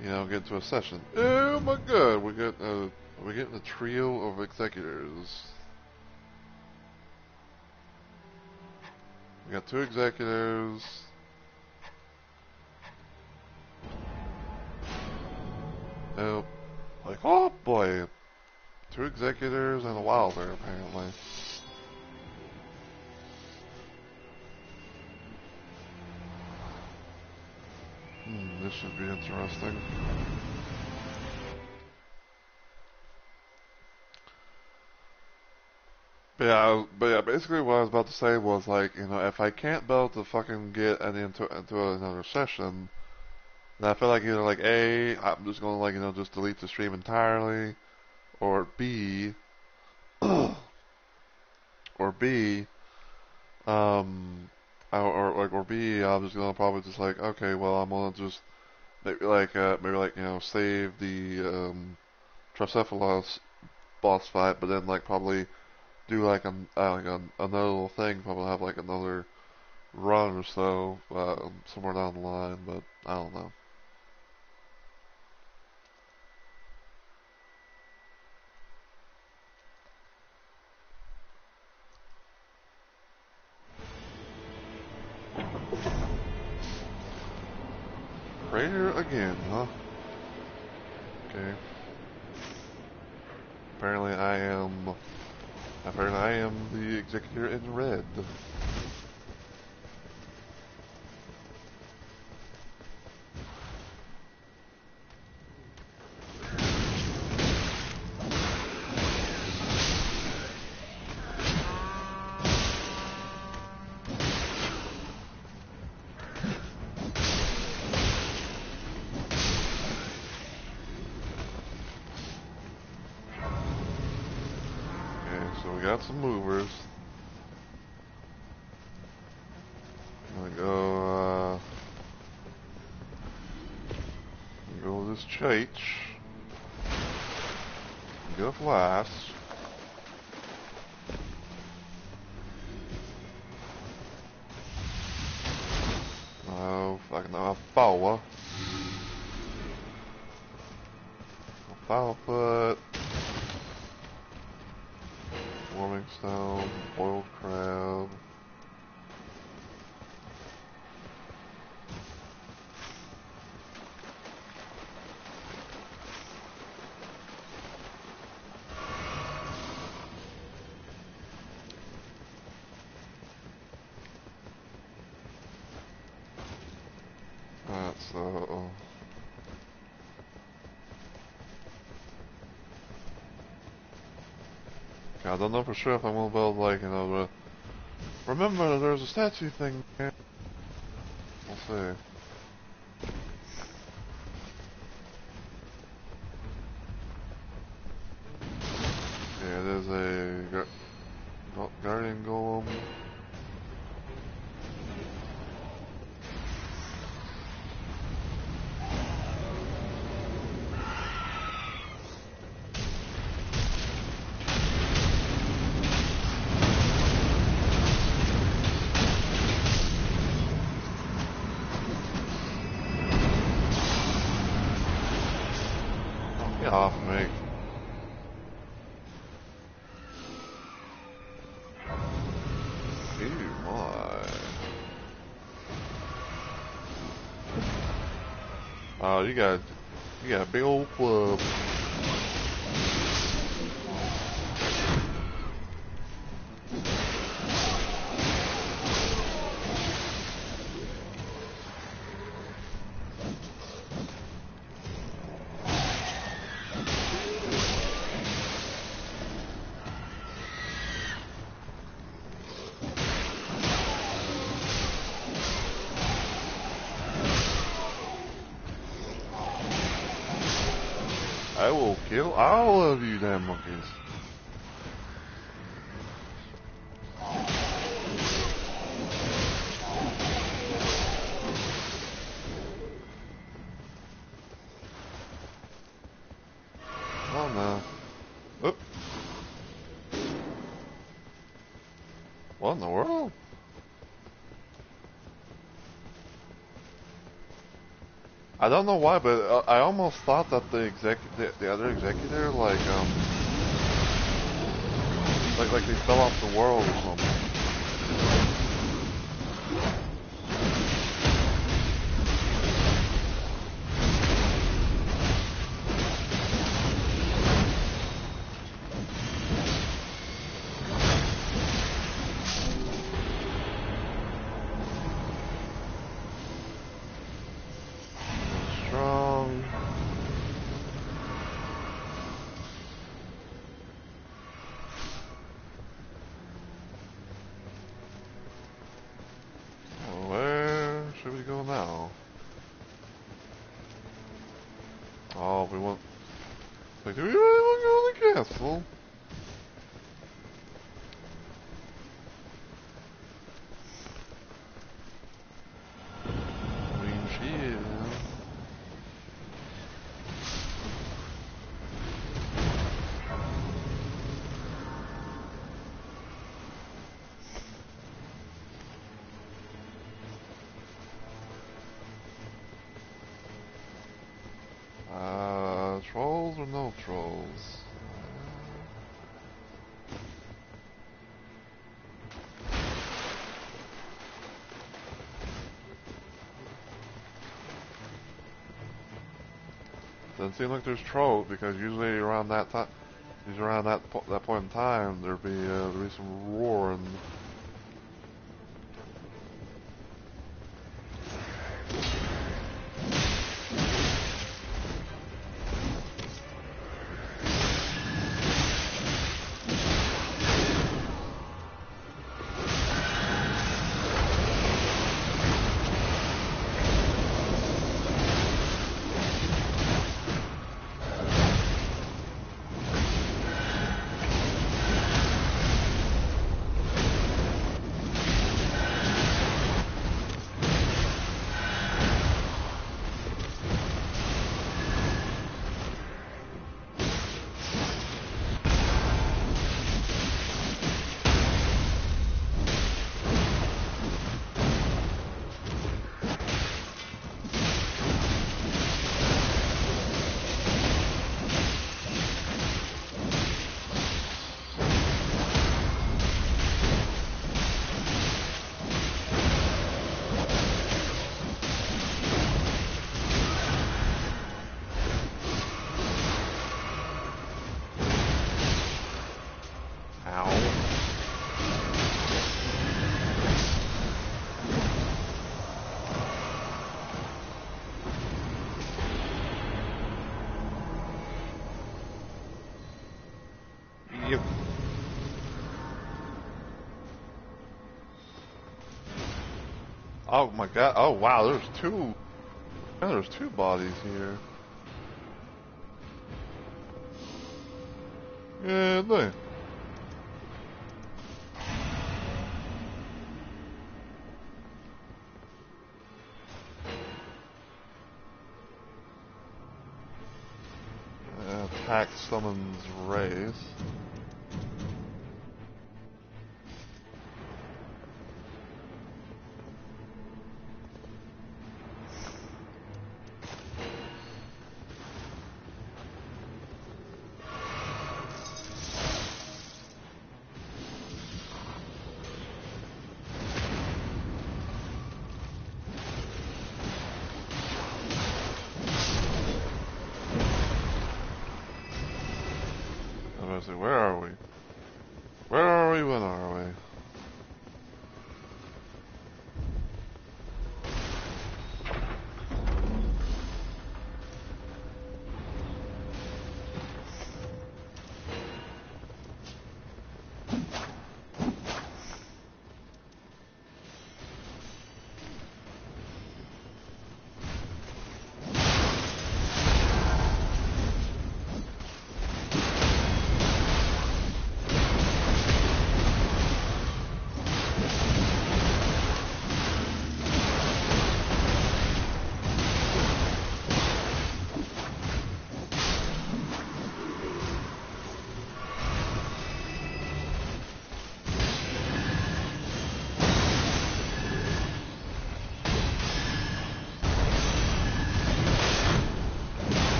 get into a session. Oh my god, we're getting a trio of executors. We got 2 executors. Oh, like, oh boy. 2 executors and a wilder, apparently. This should be interesting. But yeah, basically what I was about to say was like, if I can't be able to fucking get into another session, then I feel like either like A, I'm just gonna like, just delete the stream entirely, or B, or B, or B, I'm just gonna probably just like, okay, well, I'm gonna just maybe like save the Tricephalus boss fight, but then like probably do another little thing, probably have like another run or so somewhere down the line, but I don't know. Crater again, huh? Okay. Apparently I am the executor in red. Okay, so we got some movers. I'm gonna go this church. Get a flash. Oh, fucking a power. A foul foot. Warming stone. Boiled crab. Alright, so I don't know for sure if I'm gonna be able to, remember there's a statue thing there. We'll see. Yeah, there's a guardian golem. Get off me. Ew, my. Oh, you got a big old club. I will kill all of you damn monkeys. Oh no. Oop. What in the world? I don't know why, but I almost thought that the other executor, like they fell off the world or something. Strong. Well, where should we go now? Oh, we want. Like, do we really want to go to the castle? I mean, she is. Trolls or no trolls? Doesn't seem like there's trolls because usually around that time, usually around that point in time, there'd be some roaring. Oh my god. Oh wow, there's two. Yeah, there's two bodies here. Yeah, look. Attack summons race. Where are we? Where are we? When are we?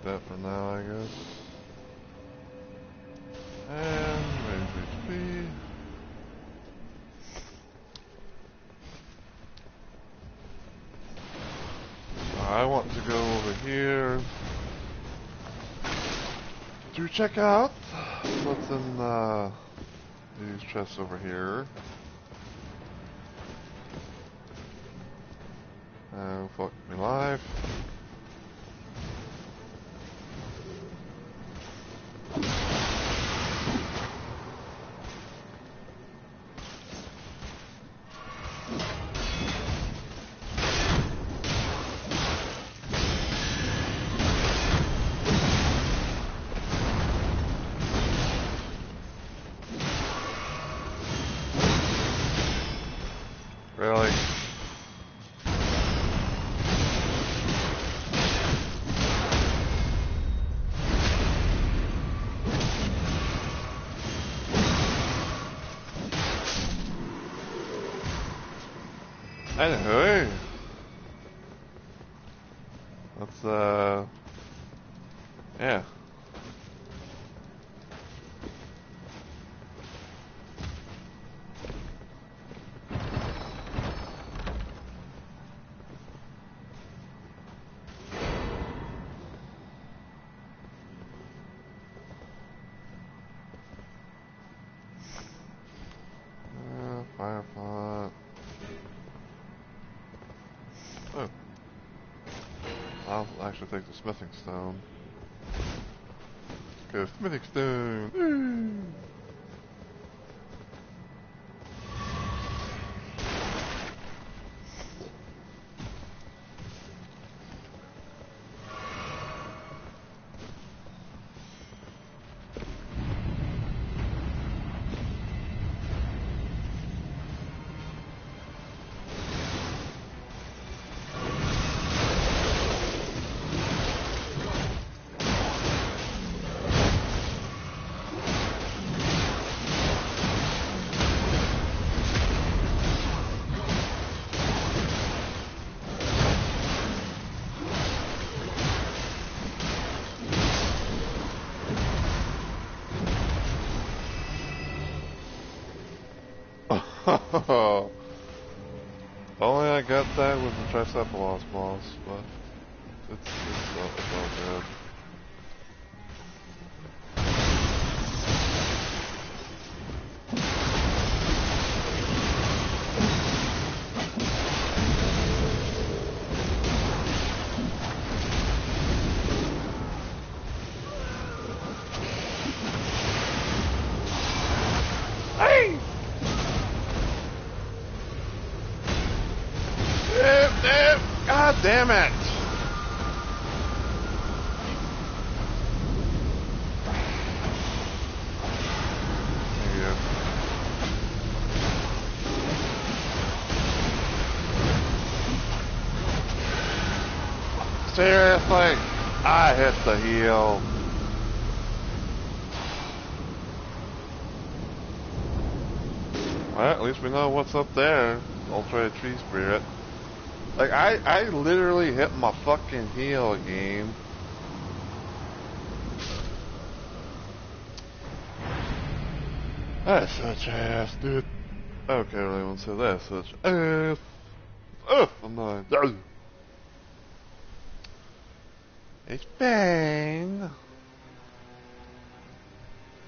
That for now, I guess. And raise HP. I want to go over here to check out what's in these chests over here. Oh, fuck me life. Really? Anyway, let's yeah. Firepot. Oh. I'll actually take the smithing stone. Go smithing stone. Woo! Only I got that with the Tricephalos boss, but it's all good. Damn it! There you go. Seriously? I hit the heel. Well, at least we know what's up there. Ultra Tree Spirit. Like, I literally hit my fucking heel, game. That's such ass, dude. Okay, really want to say that's such ass. Oh, I'm not. It's bang.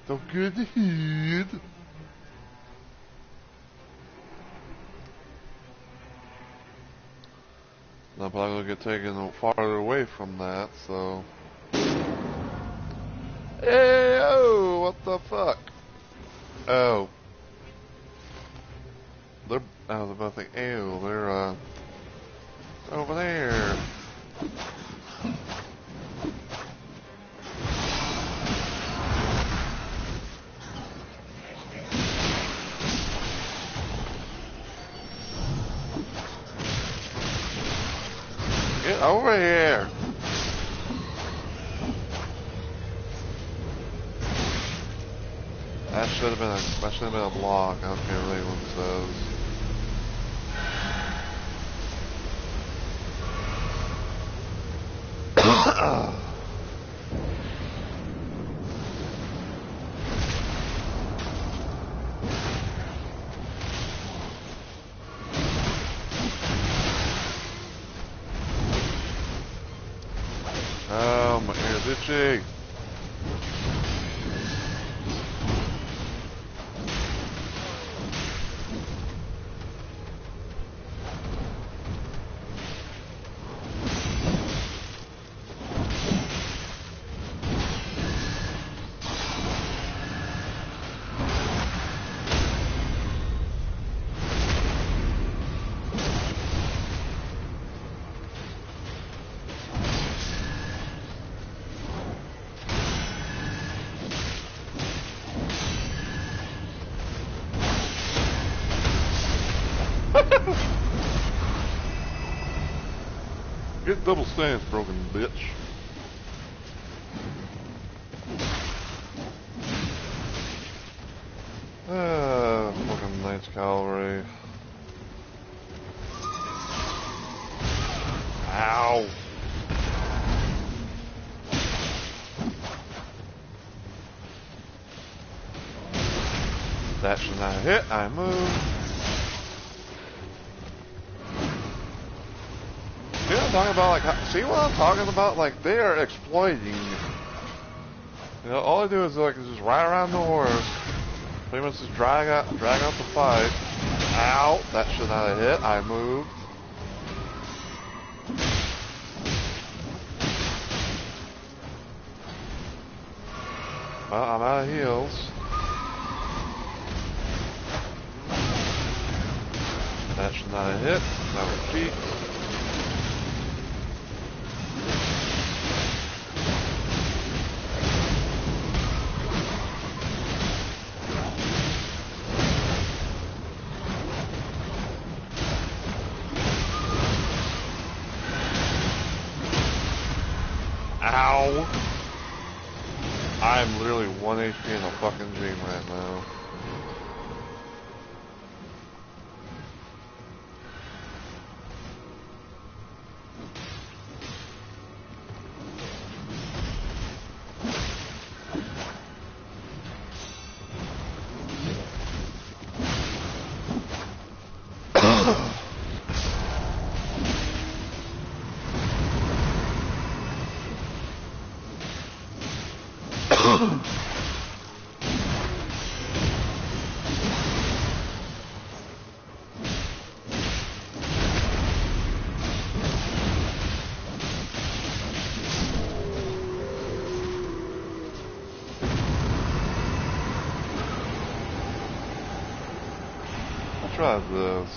Don't good to head. I'm probably gonna get taken farther away from that, so. Hey, oh, what the fuck? Oh. I was about to think, ew, they're, over there. Get over here. That should have been a block. I don't care what anyone says. Oh, my ear's itchy. Get double stance, broken bitch. Fucking Knight's Cavalry. Ow. That should not hit. I move. See what I'm talking about? Like, see what I'm talking about? Like, they are exploiting. You know, all I do is like just ride around the horse, pretty much just drag out the fight. Ow! That should not have hit. I moved. Well, I'm out of heals. That should not have hit. That was cheap. Ow! I'm literally 1 HP in a fucking dream right now. Try this.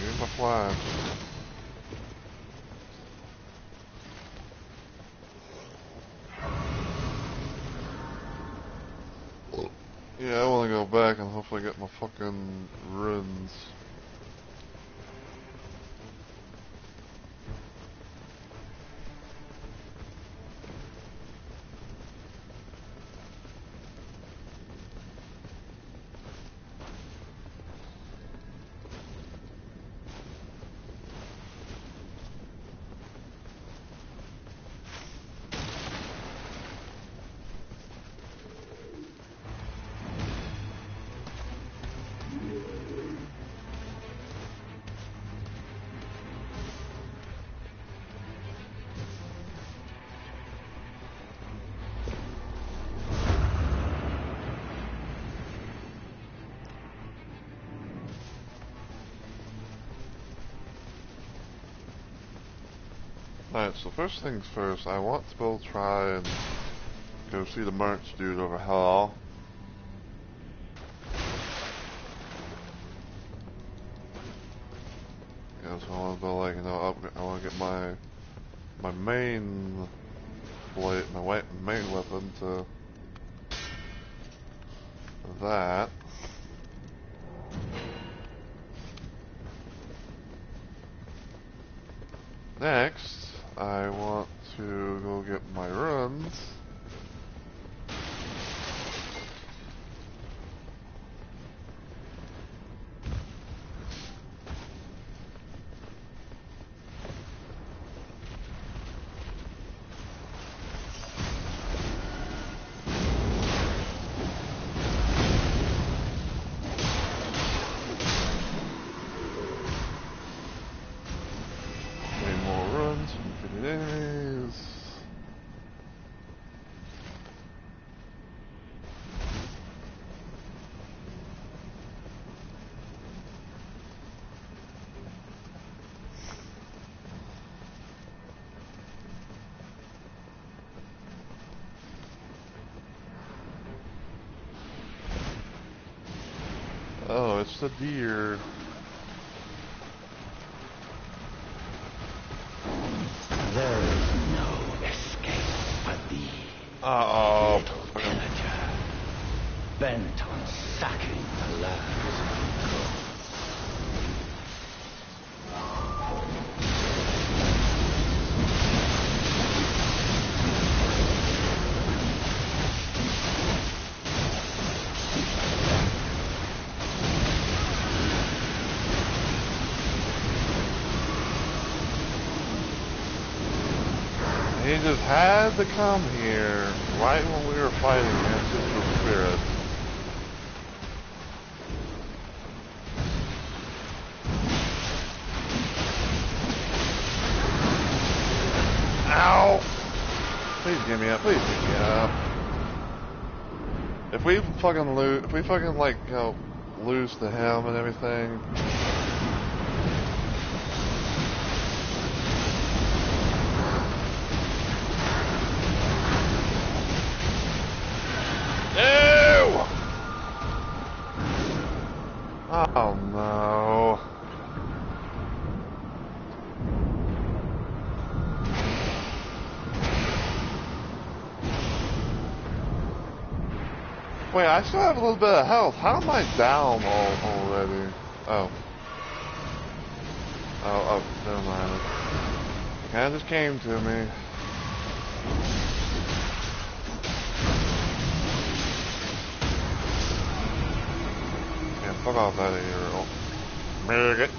Give my flash. Yeah, I want to go back and hopefully get my fucking runes. Alright, so first things first, I want to go try and go see the merch dude over Hell. Yeah, so I want to go, like, you know, I want to get my main blade, my main weapon to that. Next, I want to go get my runes. Gain more runes from defeated enemies. Oh, it's the deer. There is no escape for thee, Uh-oh. little pillager, bent on sacking the lands of the gods. He just had to come here right when we were fighting against his spirit. Ow! Please give me up, please give me up. If we fucking lose, if we fucking like, you know, lose to him and everything. No! Oh no. Wait, I still have a little bit of health. How am I down already? Oh. Oh, never mind. It kinda just came to me. Yeah, fuck off out of here, Earl. Maggot.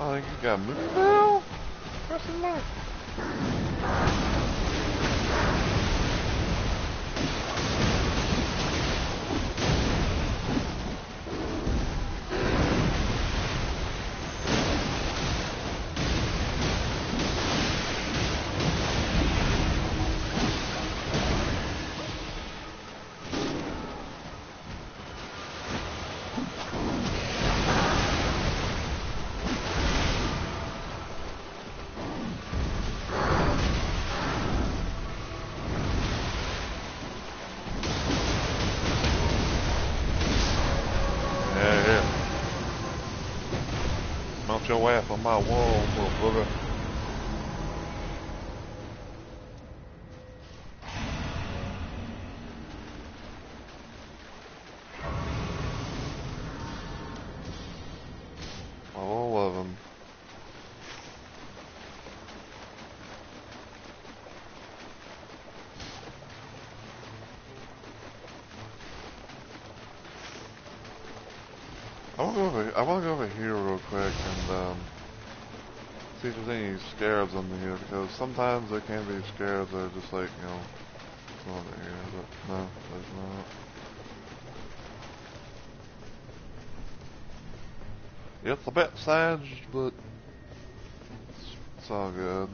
Oh, you got moved now? Question mark. Mount your ass on my wall, little booger. All of them. I want to go over here real quick and see if there's any scarabs under here, because sometimes there can be scarabs that are just like, you know, over here, but no, there's not. It's a bit singed, but it's all good.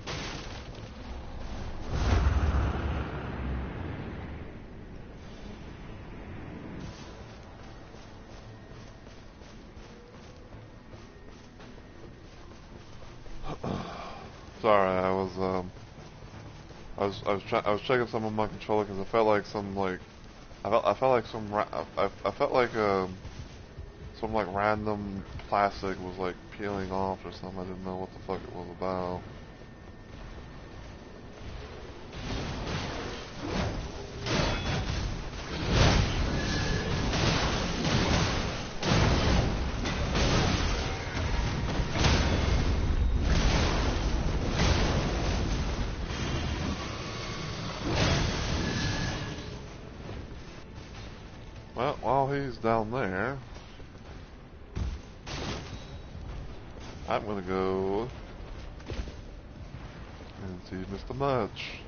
Sorry, I was checking some of my controller because I felt like I felt like I felt like some like random plastic was like peeling off or something. I didn't know what the fuck it was about. Well, while he's down there, I'm gonna go and see Mr. Much.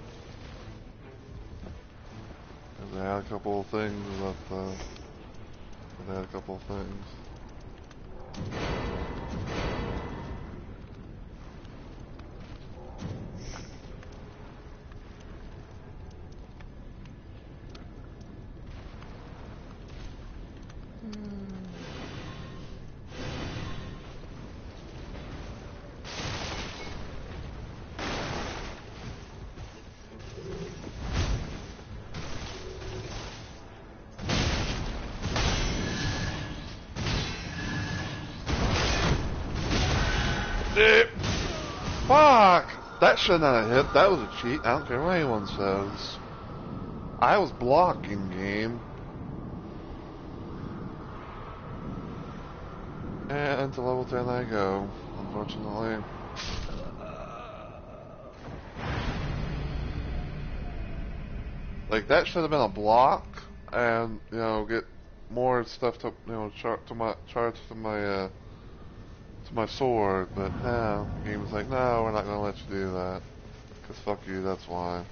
And they had a couple of things that, they had a couple of things. Fuck! That shouldn't have hit. That was a cheat. I don't care what anyone says. I was blocking, game. And to level 10 I go, unfortunately. Like, that should have been a block, and, you know, get more stuff to, you know, charge to my sword, but no, the game was like, no, we're not gonna let you do that. Cause fuck you, that's why.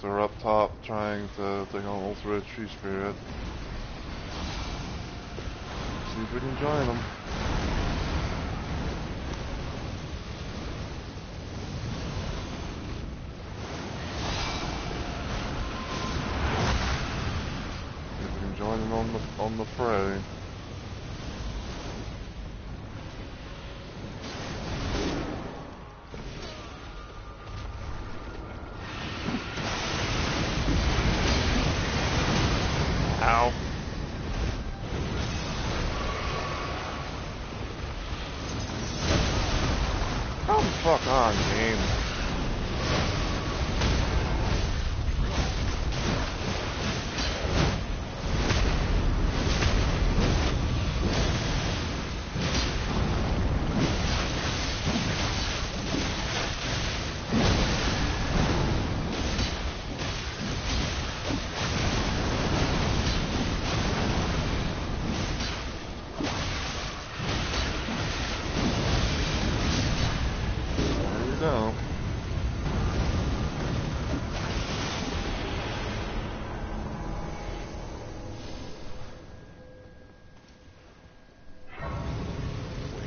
so we're up top trying to take on Ultra Tree Spirit. See if we can join them. See if we can join them on the fray. Ow. Come the fuck on, game. No.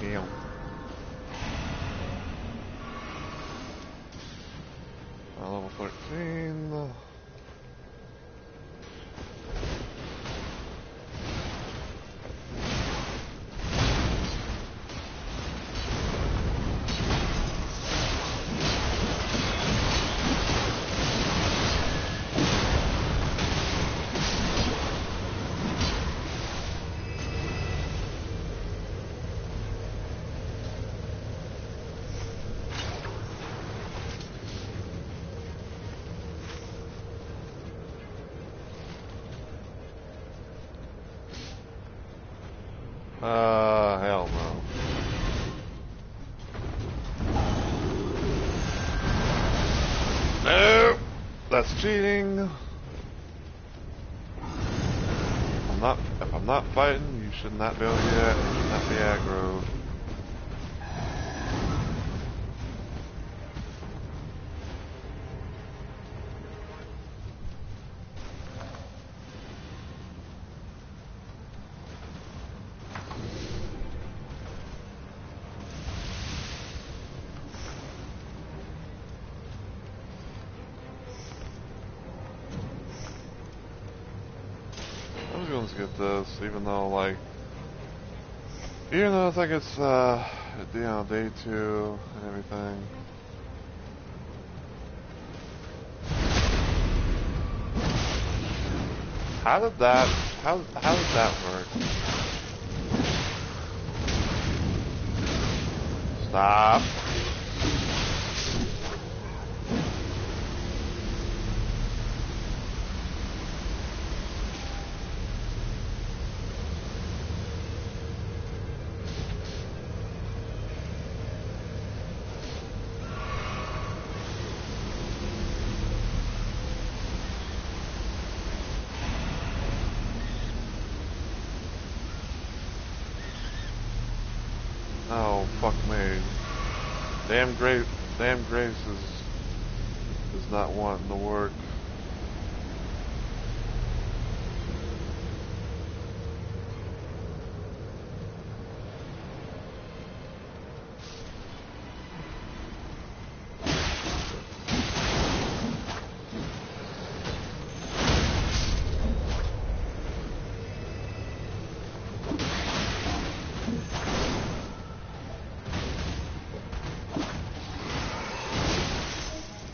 Well. Level 13. Hell no. No! That's cheating! If I'm not fighting, you should not be able to get, you should not be aggro. I'm just going to get this, even though I think it's, day 2 and everything. How did that work? Stop. Oh, fuck me. Damn Grace is not wanting to work.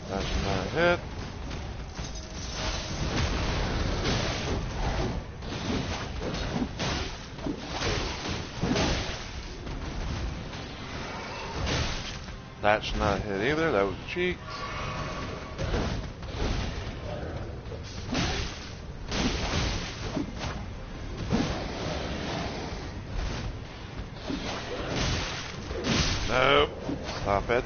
That's not a hit. That's not a hit either. That was cheeks. Nope. Stop it.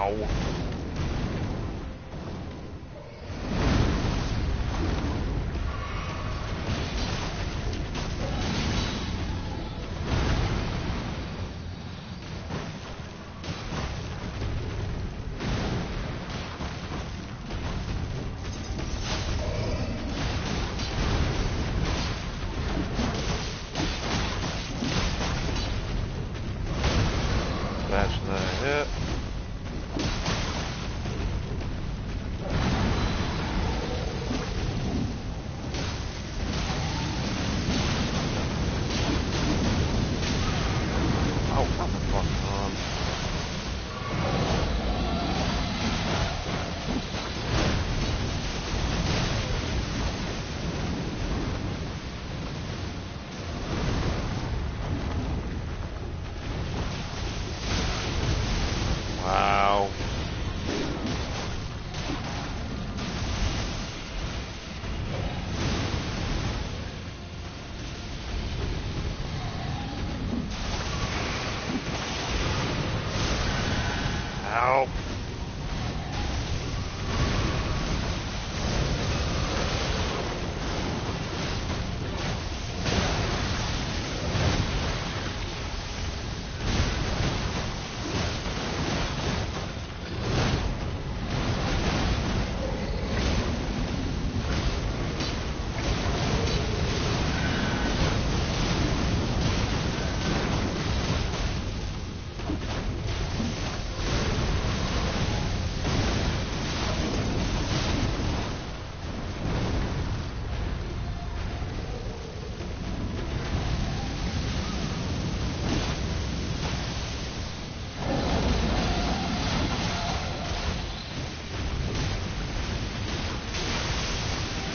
Ow. That's not it. Oh, come the fuck on. Wow. Ow.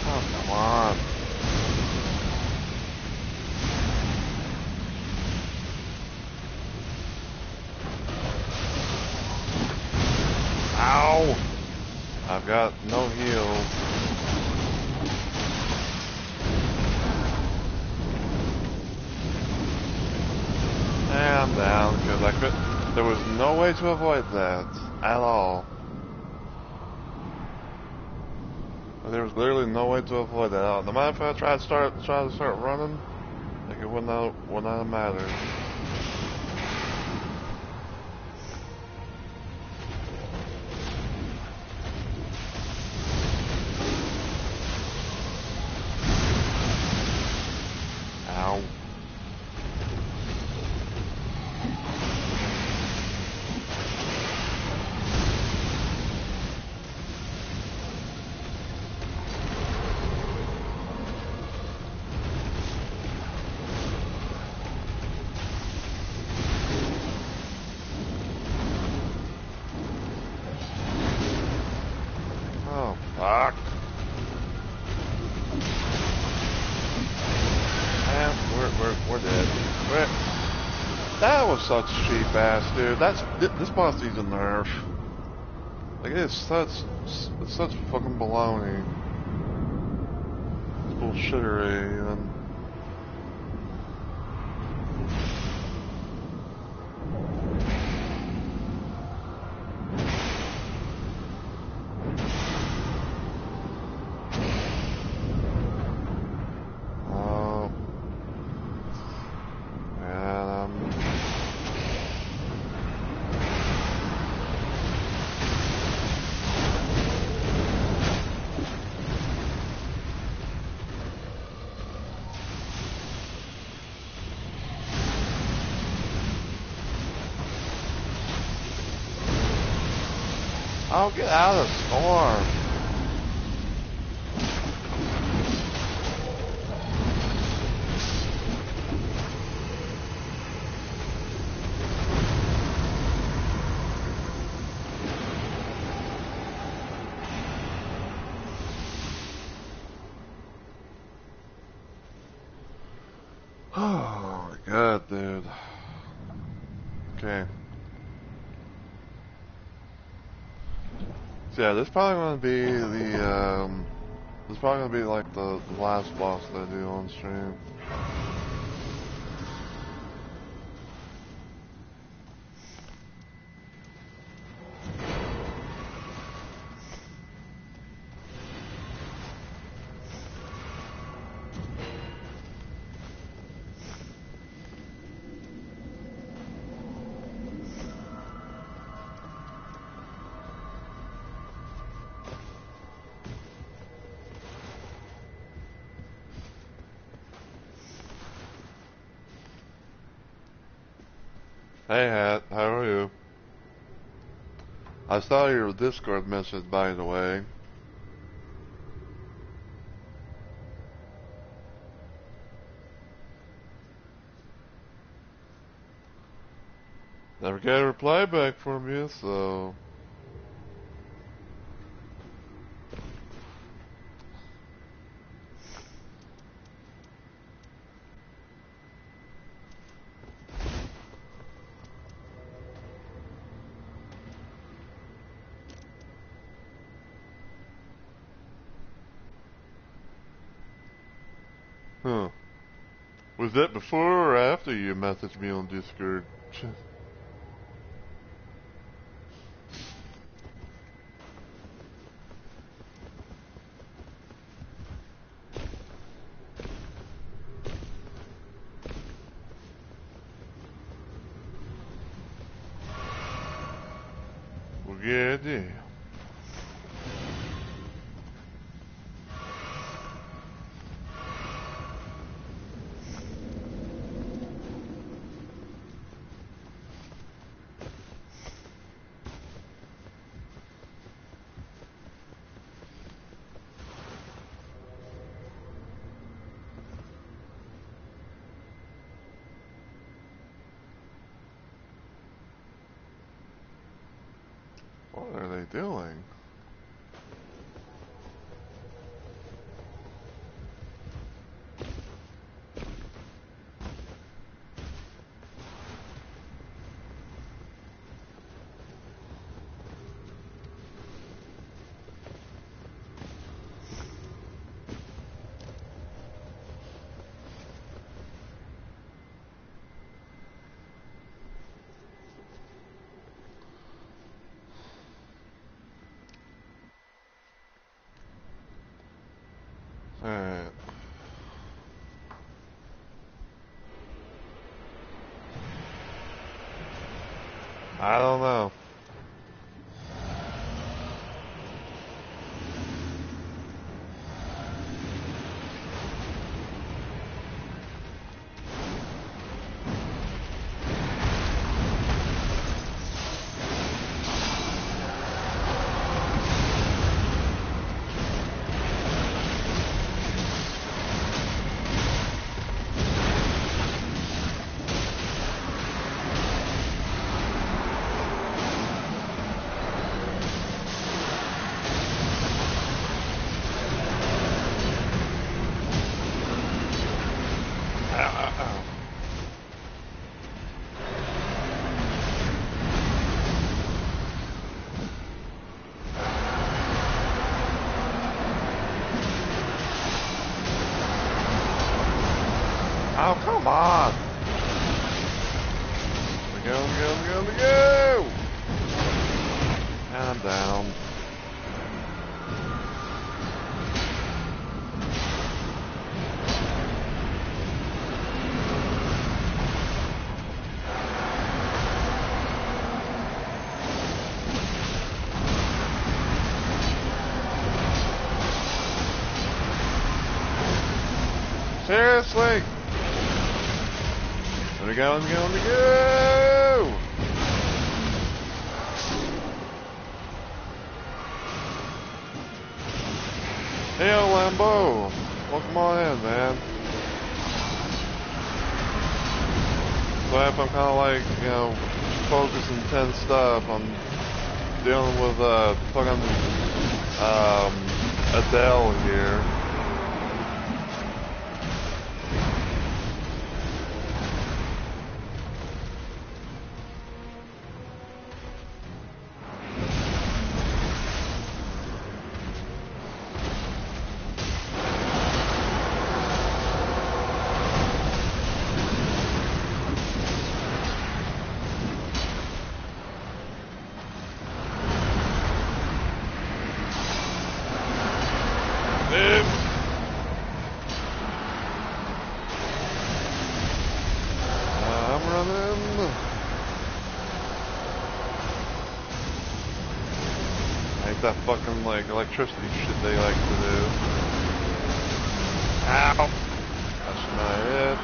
Oh, come on. Ow. I've got no heals. And I'm down because I could. There was no way to avoid that at all. There was literally no way to avoid that at all. No matter if I tried to start running, like it would not have mattered. Ow. Oh, fuck. And we're dead. That was such cheap ass, dude. This boss needs a nerf. Like it's such fucking baloney. It's bullshittery and. Oh, get out of the storm. Oh my god, dude. Okay. So yeah, this is probably gonna be this is probably gonna be like the last boss that I do on stream. Hey Hat, how are you? I saw your Discord message, by the way. Never got a reply back from you, so... Huh. Was that before or after you messaged me on Discord? Well, yeah, yeah. What are they doing? Alright. I don't know. Oh, come on! Let me go! And I'm down. Seriously? Let me go! Hey, Lambo! Welcome on in, man. So if I'm kind of like, you know, focused and tense stuff, I'm dealing with, fucking, Adele here. I'm running. I hate that fucking like electricity shit they like to do. Ow! That's not it.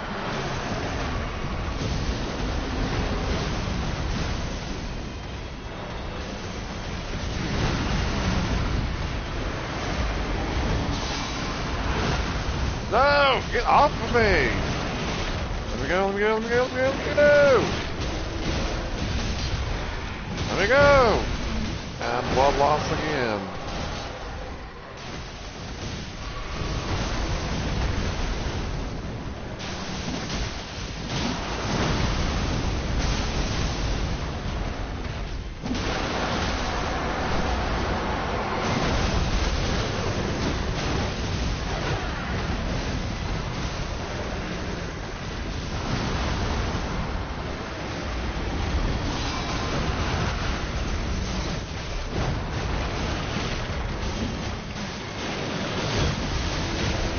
No! Get off of me! Let me go, let me go, let me go, let me go, let me go! Let me go! And blood loss again.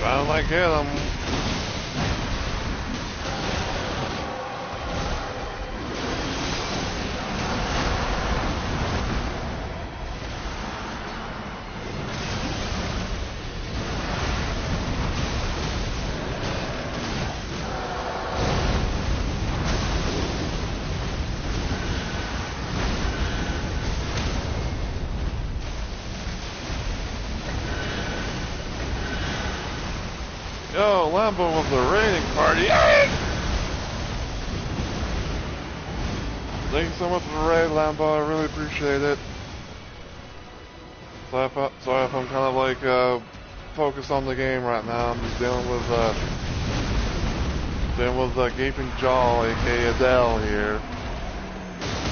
Finally get him. Yo, Lambo of the raiding party. Thank you so much for the raid, Lambo. I really appreciate it. Sorry if I'm kind of like focused on the game right now. I'm just dealing with gaping jaw, aka Adele here.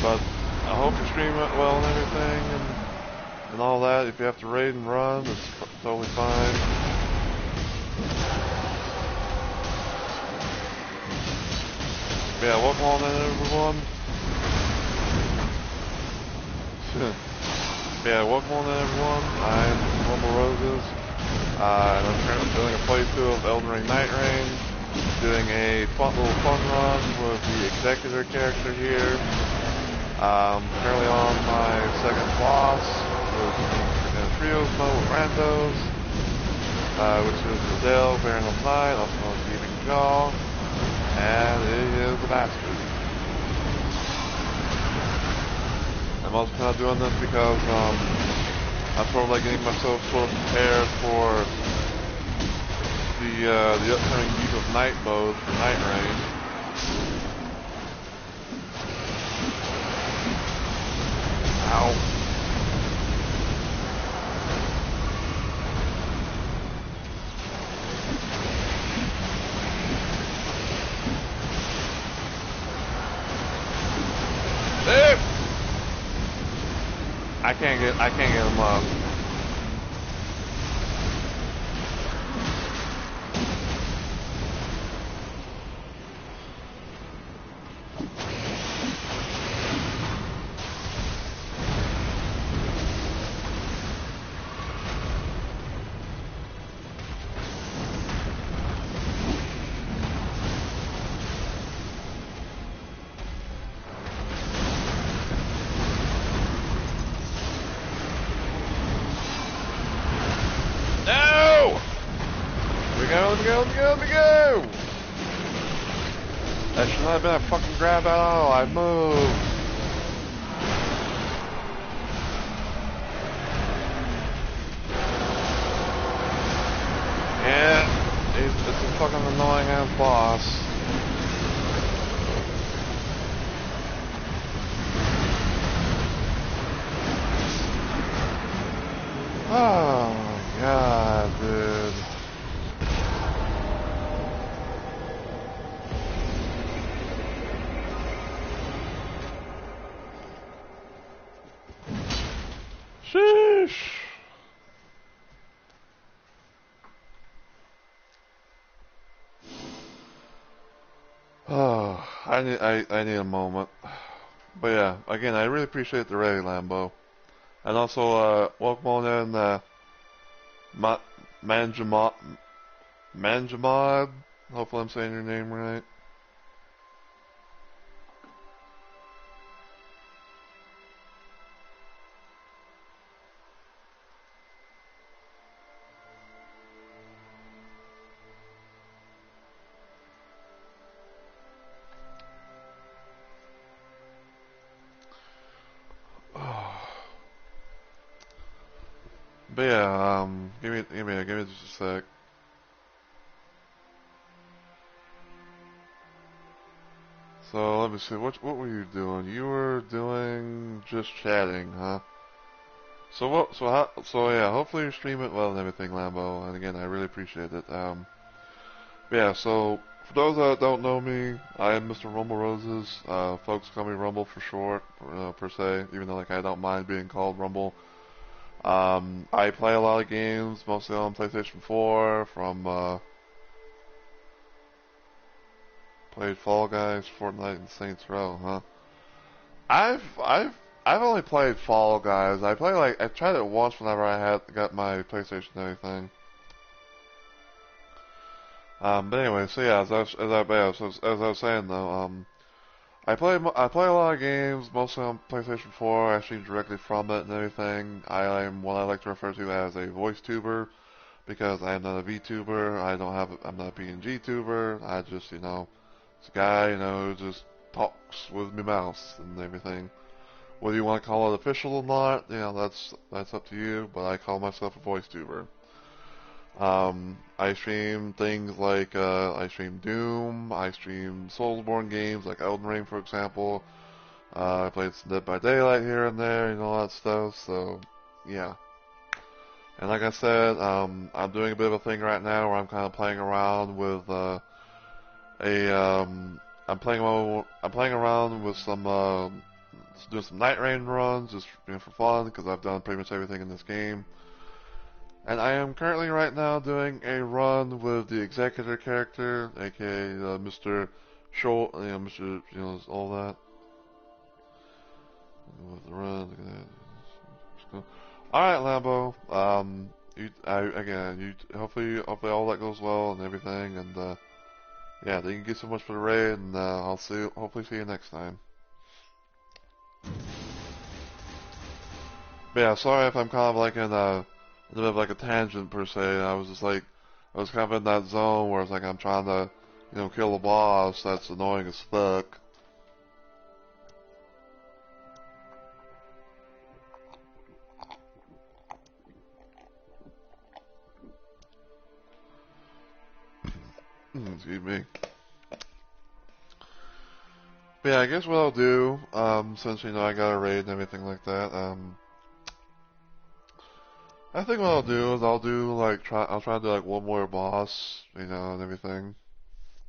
But I hope your stream went well and everything, and all that. If you have to raid and run, it's totally fine. Yeah, welcome on in, everyone. Yeah, welcome on in, everyone. I'm Rumble Roses, and I'm currently doing a playthrough of Elden Ring NightReign, doing a little fun run with the Executor character here. Currently on my second boss, in a trios mode with randos, which is Adele, Baron of Night, also known as Gaping Jaw. And it is a bastard. I'm also kind of doing this because I'm sort of like getting myself sort of prepared for the upcoming week of night modes for NightReign. Ow. I can't get him up. Let me go! That should not have been a fucking grab at all. I moved. Yeah, it's a fucking annoying ass boss. Oh my god, dude. Sheesh. Oh, I need a moment. But yeah, again, I really appreciate the raid, Lambo. And also, welcome on in, Manjamad. Hopefully I'm saying your name right. But yeah, give me just a sec. So let me see. What were you doing? You were doing just chatting, huh? So what? So how? So yeah. Hopefully you stream it well and everything, Lambo. And again, I really appreciate it. Yeah. So for those that don't know me, I am Mr. Rumble Roses. Folks call me Rumble for short, per se. Even though like I don't mind being called Rumble. I play a lot of games, mostly on PlayStation 4. Played Fall Guys, Fortnite, and Saints Row, huh? I've I've I've only played Fall Guys. I tried it once whenever I had got my PlayStation and everything. But anyway, so yeah, as I was saying though, I play a lot of games, mostly on PlayStation 4. I stream directly from it and everything. I am what I like to refer to as a voice tuber because I am not a VTuber. I'm not a PNG tuber. I just it's a guy who just talks with me mouse and everything. Whether you want to call it official or not, that's up to you. But I call myself a voice tuber. I stream things like I stream Doom. I stream Soulsborne games like Elden Ring, for example. I played some Dead by Daylight here and there, all that stuff. So yeah. And like I said, I'm doing a bit of a thing right now where I'm kind of playing around with I'm playing around with doing some NightReign runs just for fun because I've done pretty much everything in this game. And I am currently right now doing a run with the Executor character, aka Mr. Shoal, Mr. All that. With the run, look at that. All right, Lambo. Hopefully all that goes well and everything, and yeah, thank you so much for the raid, and I'll hopefully see you next time. But yeah, sorry if I'm kind of like in a bit of like a tangent per se. I was kind of in that zone where it's like I'm trying to, kill a boss that's annoying as fuck. Excuse me. But yeah, I guess what I'll do, since I got a raid and everything like that, I think what I'll do is I'll try to do like one more boss, and everything,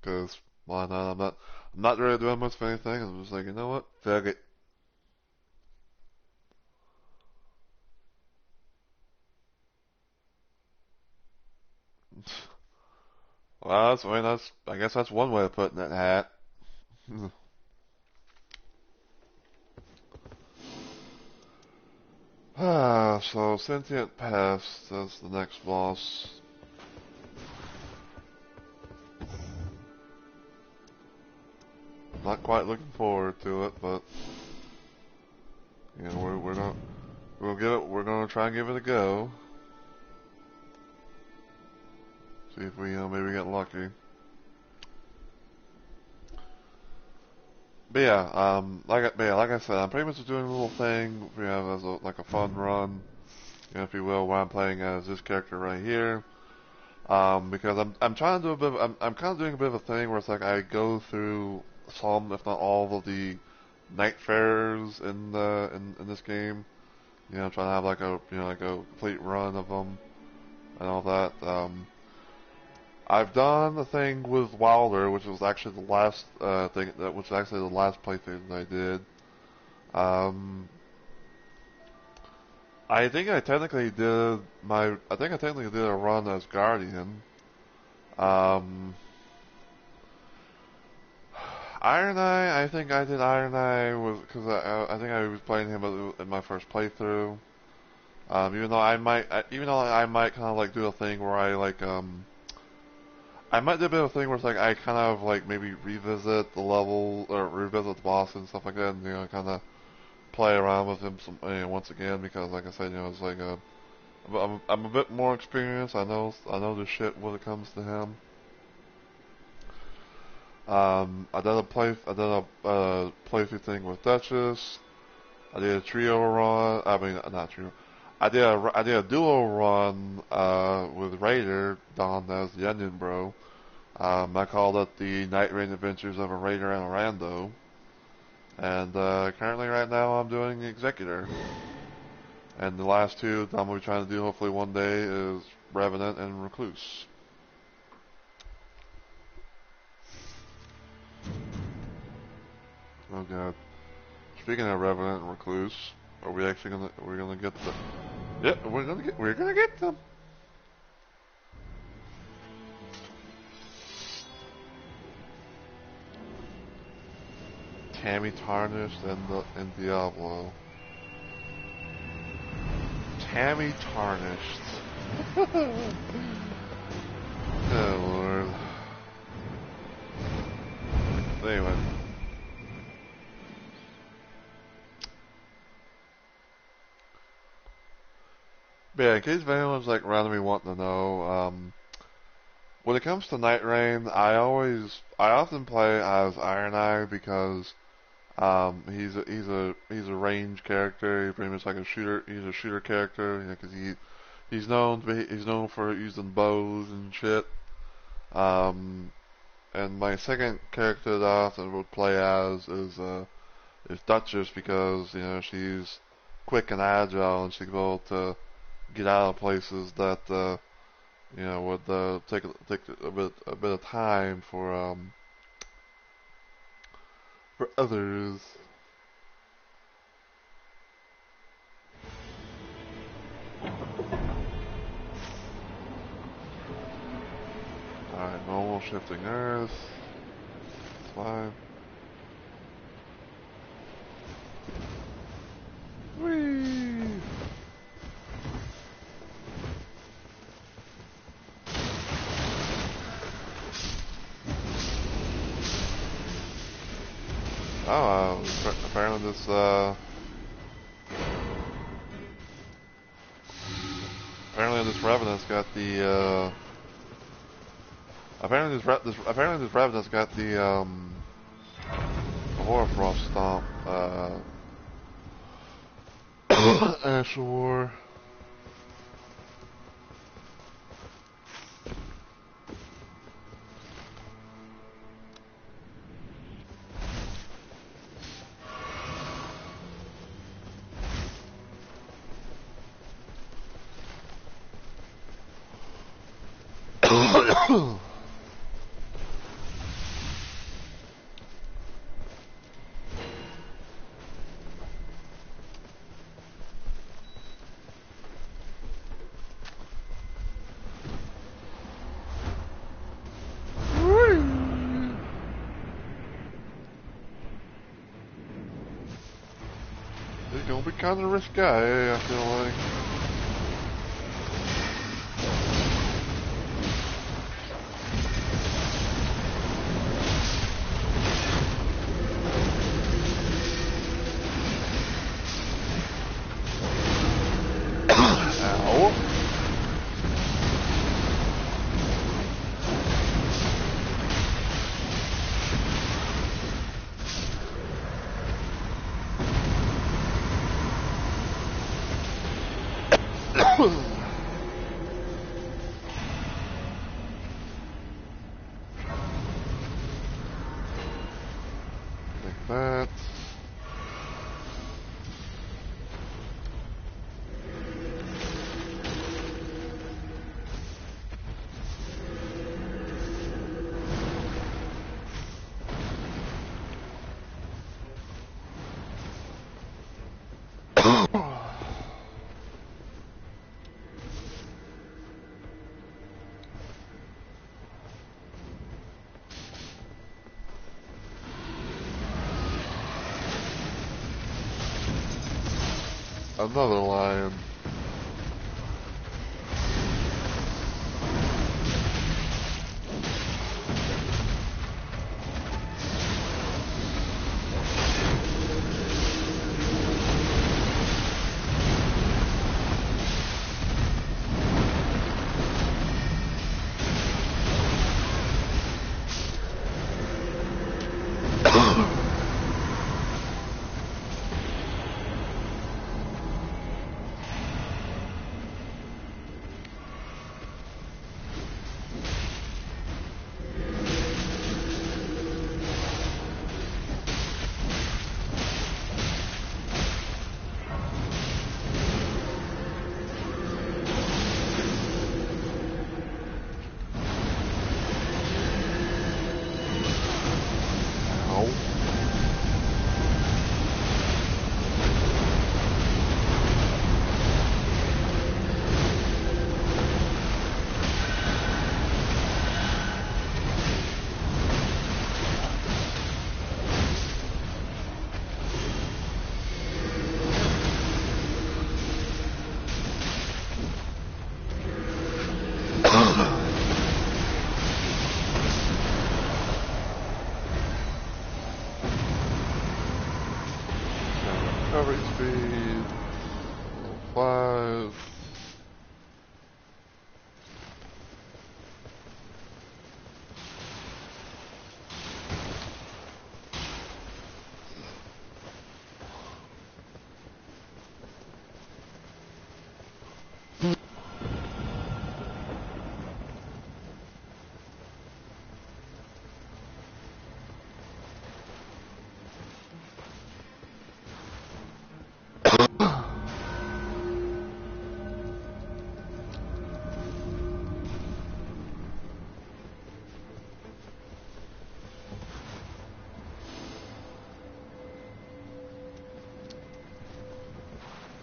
cause why not? I'm not really doing much of anything. I'm just like, you know what? Fuck it. Well, I guess that's one way of putting it, hat. So Sentient Pest, that's the next boss. Not quite looking forward to it, but we're gonna try and give it a go. See if we maybe get lucky. But yeah, like I said, I'm pretty much doing a little thing as like a fun run, if you will, where I'm playing as this character right here. Because I'm trying to do I'm kind of doing a bit of a thing where it's like I go through some, if not all, of the night fairs in this game. I'm trying to have like a complete run of them and all that. I've done the thing with Wilder, which was actually the last which was actually the last playthrough that I did. I think I technically did a run as Guardian. Iron Eye, I think I did Iron Eye because I think I was playing him in my first playthrough. Even though I might kind of like do a thing where I might do a bit of a thing where it's like I kind of like maybe revisit the level or revisit the boss and stuff like that, and kind of play around with him once again because, like I said, it's like I'm a bit more experienced. I know the shit when it comes to him. I did a playthrough thing with Duchess. I did a trio run. I mean, not trio. I did a duo run with Raider, Don as the Onion Bro. I called it the NightReign Adventures of a Raider and a Rando. And currently right now I'm doing Executor. And the last two that I'm going to be trying to do hopefully one day is Revenant and Recluse. Oh god. Speaking of Revenant and Recluse, are we actually gonna get the... Yep, we're gonna get them. Tammy Tarnished and Diablo. Tammy Tarnished. Oh lord. Anyway. But yeah, in case if anyone's like randomly wanting to know, when it comes to NightReign, I often play as Iron Eye because he's a range character. He's pretty much like a shooter. He's a shooter character, you know, because he's known for using bows and shit. And my second character that I often would play as is Duchess because you know she's quick and agile and she's able to get out of places that you know would take a bit of time for others. Alright, normal shifting earth. It's fine. Whee! Oh, apparently this Revenant's got the apparently this Revenant's got the Horrorfrost Stomp Ash War. It's gonna be kind of risky, I feel like. Like that. Another lion. speed. Level 5.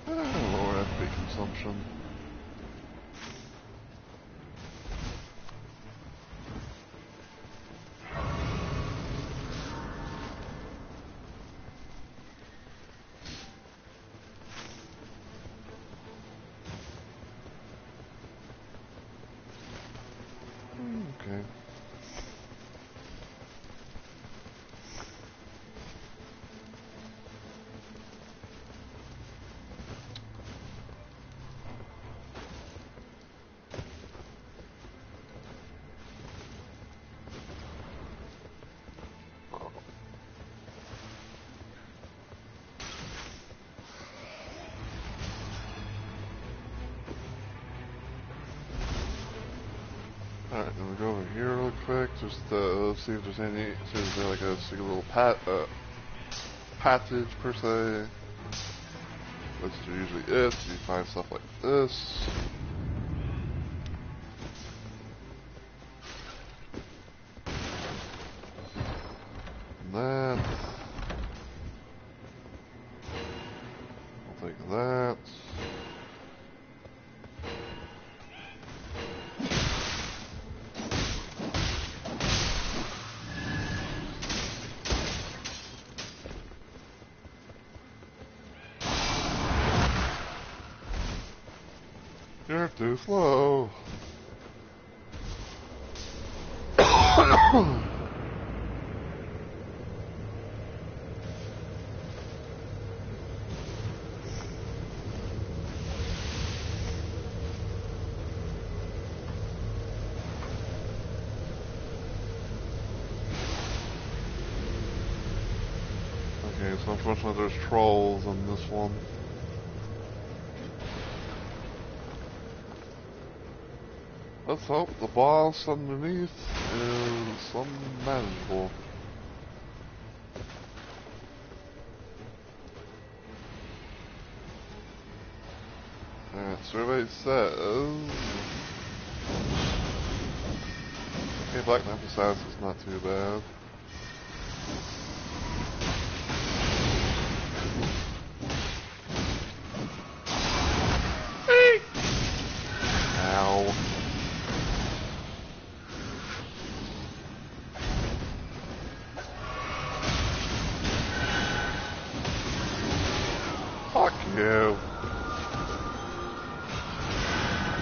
Lower FP consumption. Okay. Alright, then we go over here real quick, just see if there's any, see if there's like a little passage per se. That's usually it. You find stuff like this. And that. I'll take that. You're too slow. Okay, so unfortunately there's trolls on this one. Let's hope the boss underneath is unmanageable. Alright, survey says... Okay, Black Knife Assassin is not too bad. Ow. Fuck you.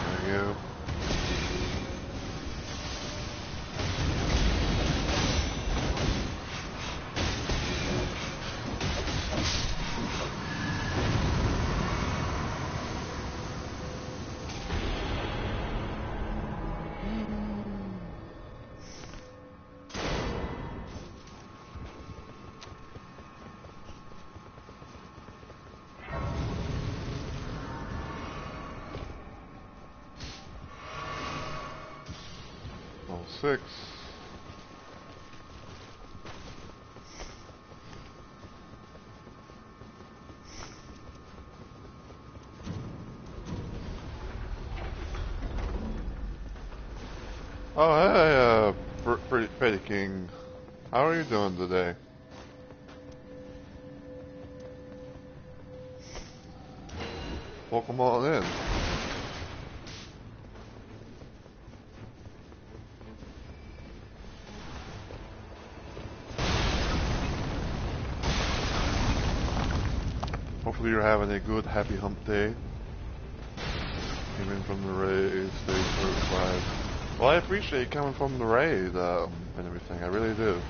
Thank you. Level 6. Oh, hey, Pretty King. How are you doing today? Welcome on in. Hopefully you're having a good, happy hump day. Came in from the raid, stayed certified. Well, I appreciate coming from the raid and everything. I really do.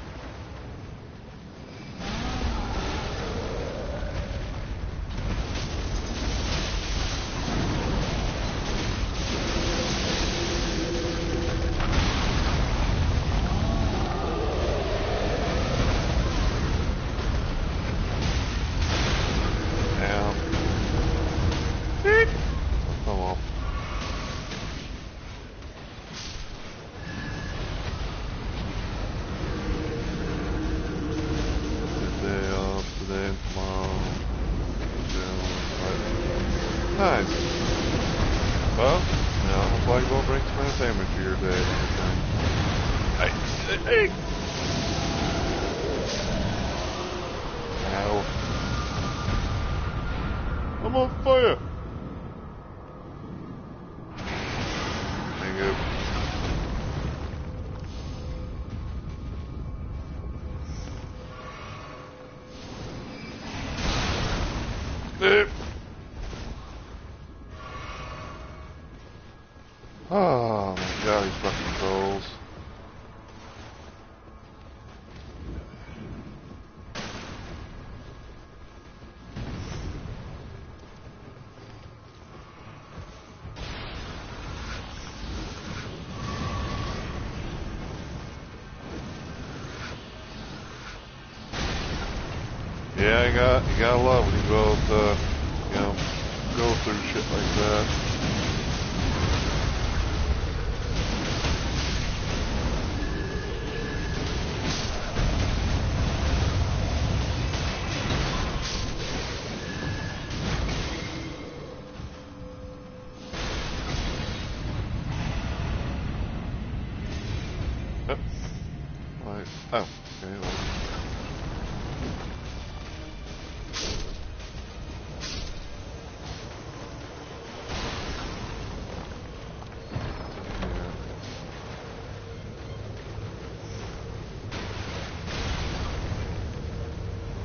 Nice. Well, hopefully we'll bring some entertainment to your day and everything. Hey! Ow. I'm on fire! Thank you. Oh my god, these fucking trolls. Yeah, you gotta love when you go to, go through shit like that. Yep. Right. Oh, okay, well.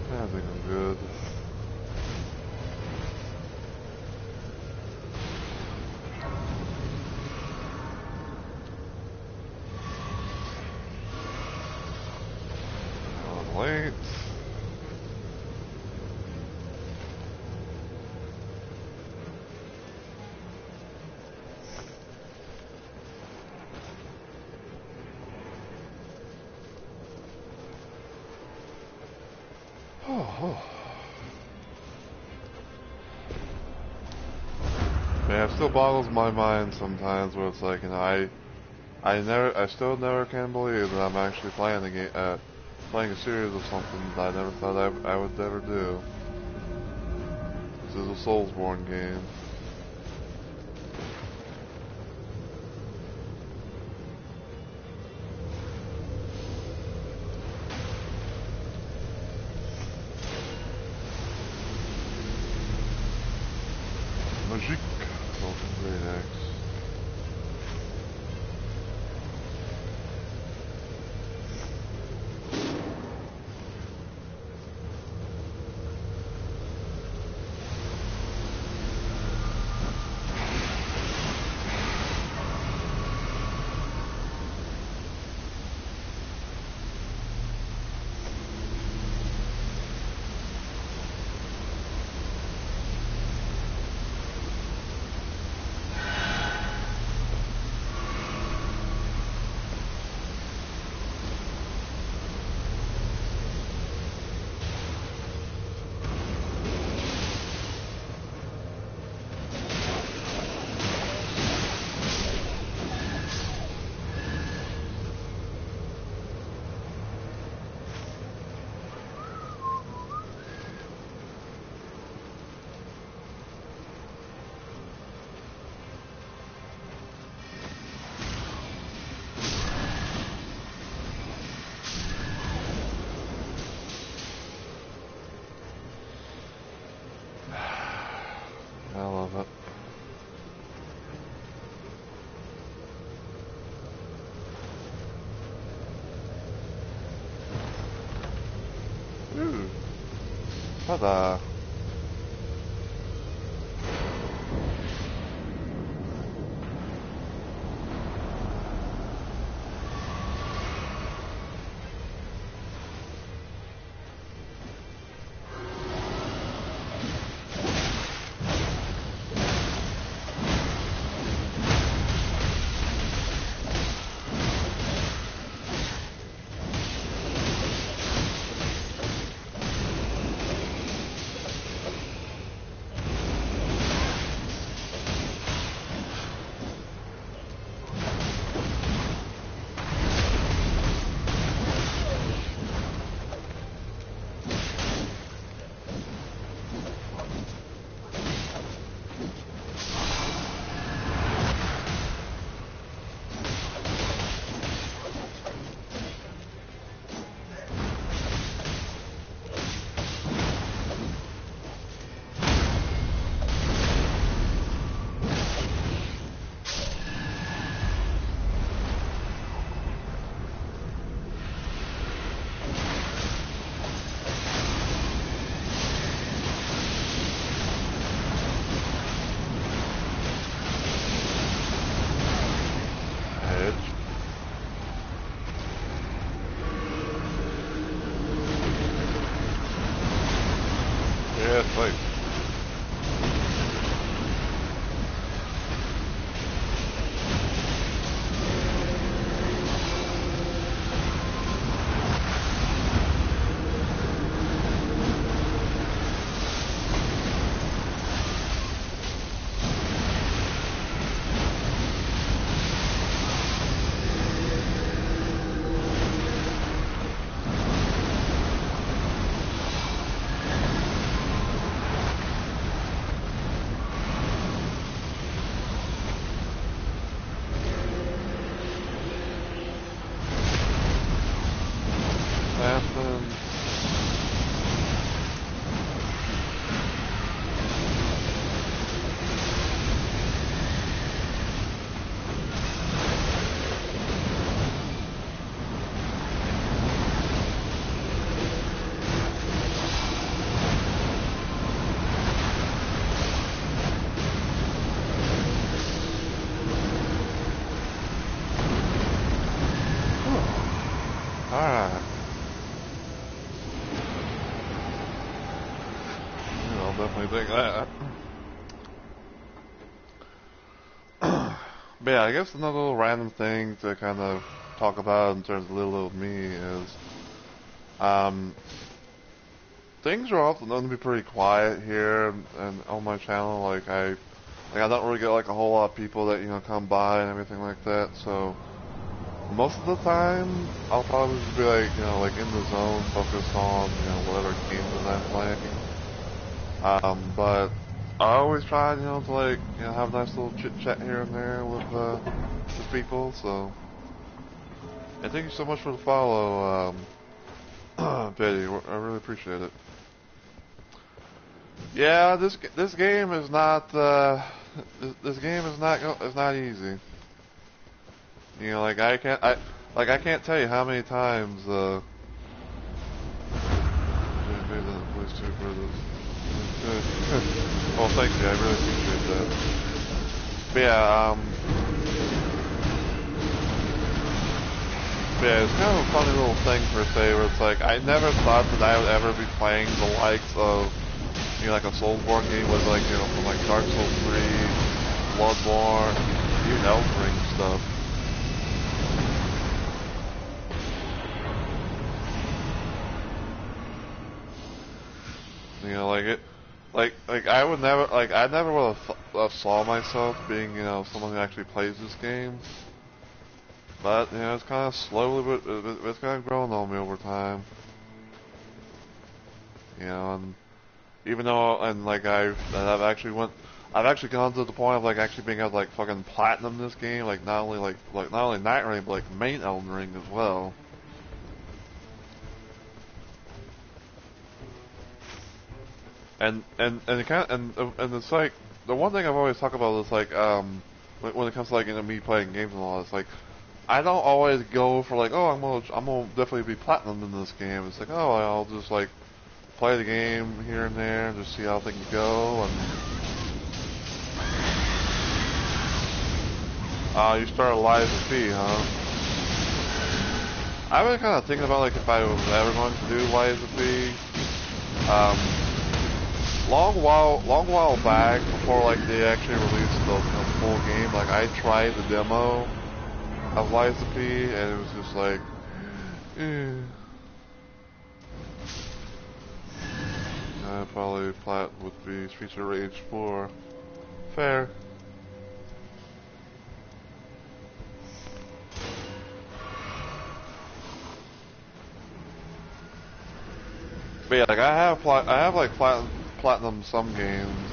I think I'm good. I'm late. Oh. Yeah, it still boggles my mind sometimes where it's like, I still never can believe that I'm actually playing the game, playing a series of something that I never thought I would ever do. This is a Soulsborne game. Magique. Oh, very nice. I love it. Ooh. Ta-da. anything like that. But yeah, I guess another little random thing to kind of talk about in terms of little old me is, things are often known to be pretty quiet here and on my channel. I don't really get like a whole lot of people that come by and everything like that. So most of the time, I'll probably just be like in the zone, focused on whatever games that I'm playing. But I always try to have a nice little chit chat here and there with people. So, and thank you so much for the follow, Betty. I really appreciate it. Yeah, this game is not this game is not easy. I can't tell you how many times please too for this. Well, thank you. I really appreciate that. But yeah, it's kind of a funny little thing per se, where it's like I never thought that I would ever be playing the likes of like a Soulsborne game with from like Dark Souls 3, Bloodborne, even Elden Ring stuff. I would never I never would have saw myself being someone who actually plays this game. But it's kind of slowly, but it's kind of growing on me over time. And even though I've actually gone to the point of actually being able to fucking platinum this game, not only not only NightReign but main Elden Ring as well. And it's the one thing I've always talked about is when it comes to me playing games and all, it's I don't always go for oh I'm gonna definitely be platinum in this game. It's oh I'll just play the game here and there and just see how things go. And you start Lies of P, huh? I've been kind of thinking about if I was ever going to do Lies of P. Long while back, before they actually released the full game, I tried the demo of Lies of P, and it was just probably plat would be Streets of Rage 4. Fair. But yeah, I have platinum some games,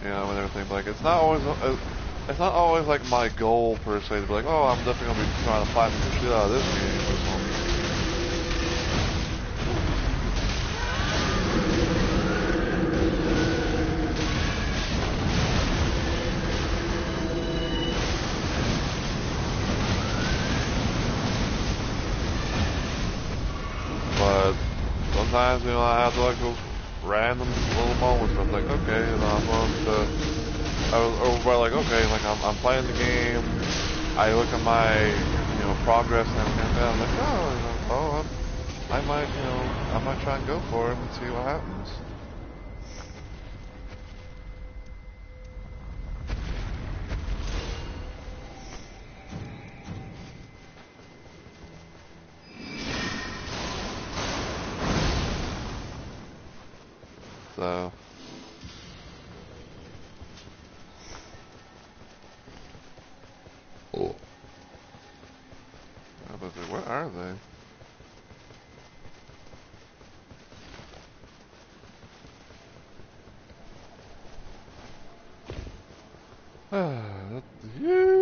and everything. But it's not always my goal per se to be oh, I'm definitely gonna be trying to platinum the shit out of this game or something. But sometimes I have those random little moments where I'm okay, I'm going to, okay, I'm playing the game, I look at my, progress and everything, and I'm I might try and go for it and see what happens. So. Oh. What are they? Yeah.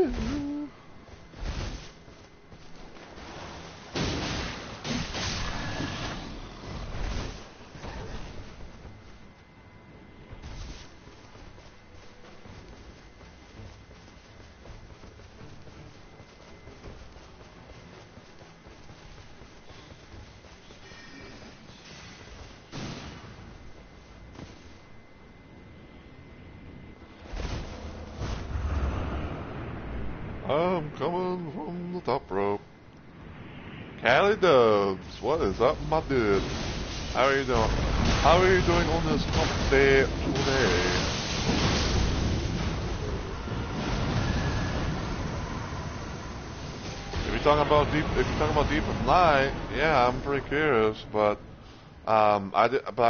I'm coming from the top rope. Callie Dubs, what is up, my dude? How are you doing? How are you doing on this hump day today? If you're talking about Deep of Night, yeah, I'm pretty curious, but but I'm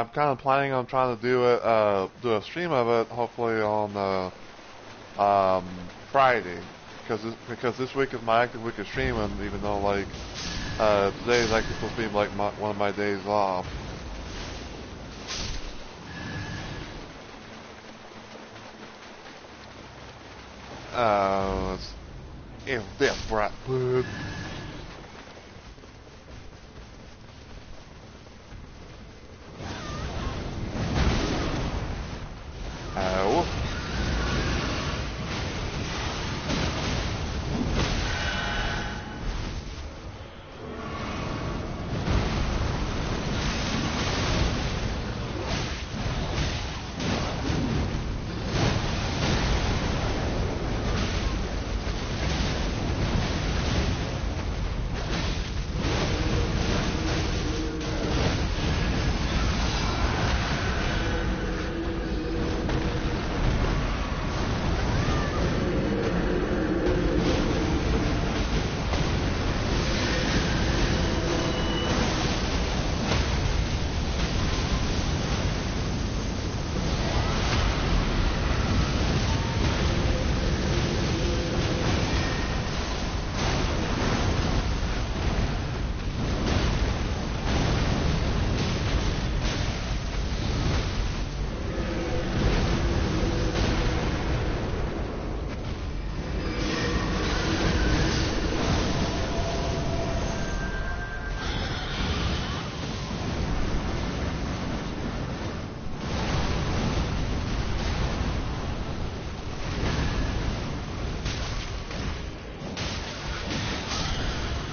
kind of planning on trying to do a stream of it, hopefully on Friday, because this week is my active week of streaming, even though like today is actually supposed to be like one of my days off. Ew, death brat bird. Ow.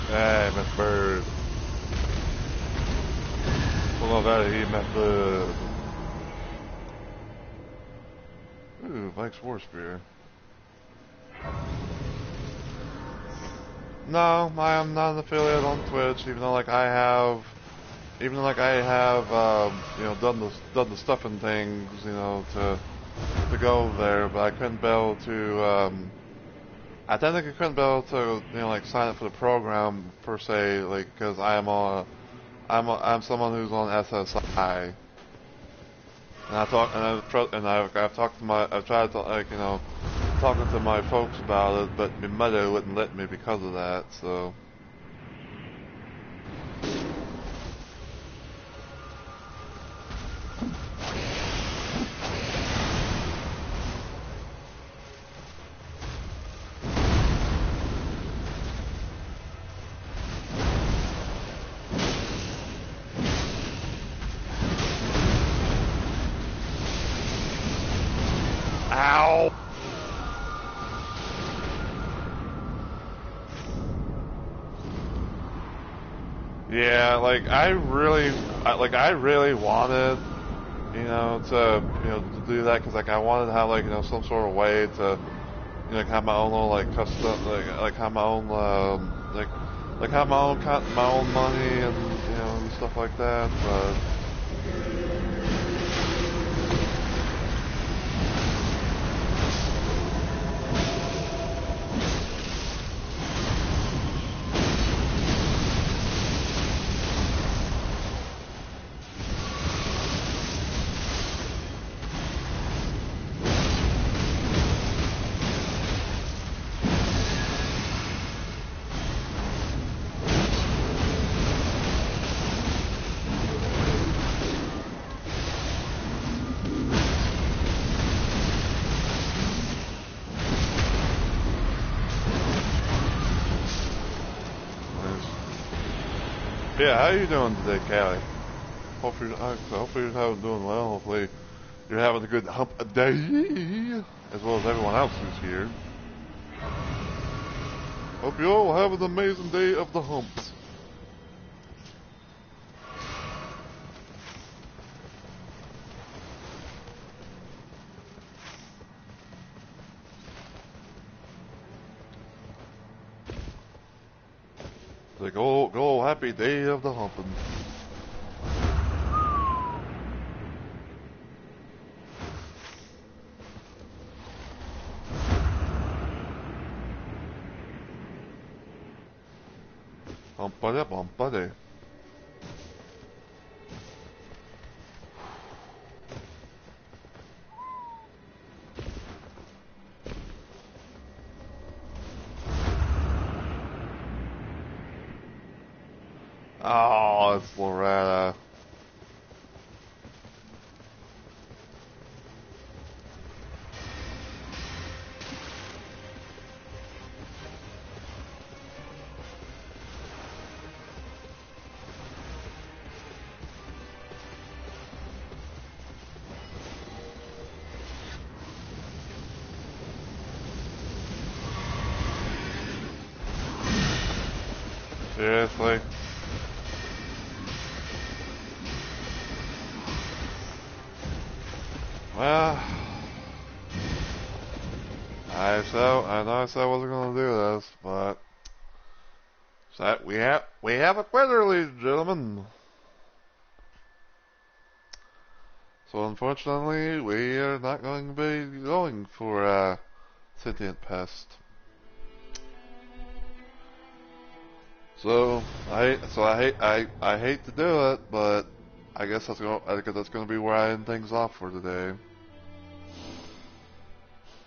Hey, Miss Bird. Pull up out of here, Miss Bird. Ooh, Mike's War Spear. No, I am not an affiliate on Twitch, even though like I have, you know, done the stuff and things, you know, to go there, but I couldn't be able to, I technically couldn't be able to, you know, like sign up for the program per se, like, because I'm someone who's on SSI, and I've talked to I've tried to, like, you know, talking to my folks about it, but my mother wouldn't let me because of that, so. Ow! Yeah, like I really wanted, you know, to do that because like I wanted to have like, you know, some sort of way to, you know, have my own little like custom, like have my own like have my own money and, you know, and stuff like that, but. Yeah, how are you doing today, Callie? Hopefully you're doing well. Hopefully you're having a good hump a day, as well as everyone else who's here. Hope you all have an amazing day of the humps. Like, oh, happy day of the humping. Bumpity, bumpity. Oh, it's Loretta. Seriously? Well, I know I said I wasn't gonna do this, but so we have a winner, ladies and gentlemen. So unfortunately, we are not going to be going for sentient pest. I hate to do it, but I guess I guess that's gonna be where I end things off for today.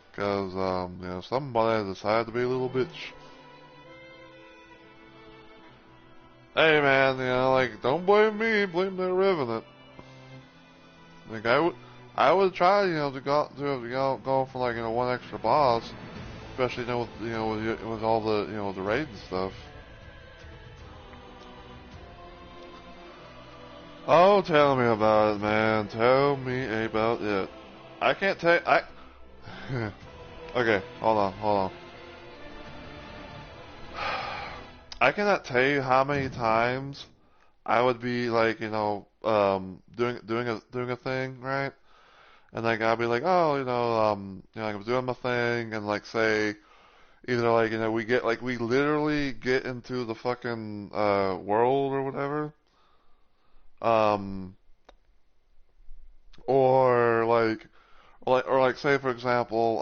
Because you know, somebody decided to be a little bitch. Hey man, you know, like, don't blame me, blame the Revenant. Like I would try, you know, to go for like, you know, one extra boss, especially, with all the, the raid and stuff. Oh, tell me about it, man. Tell me about it. I can't tell. Okay, hold on. I cannot tell you how many times I would be like, doing a thing, right? And like I'd be like, oh, like I'm doing my thing, and like say, either like, we literally get into the fucking world or whatever, um, or like say for example,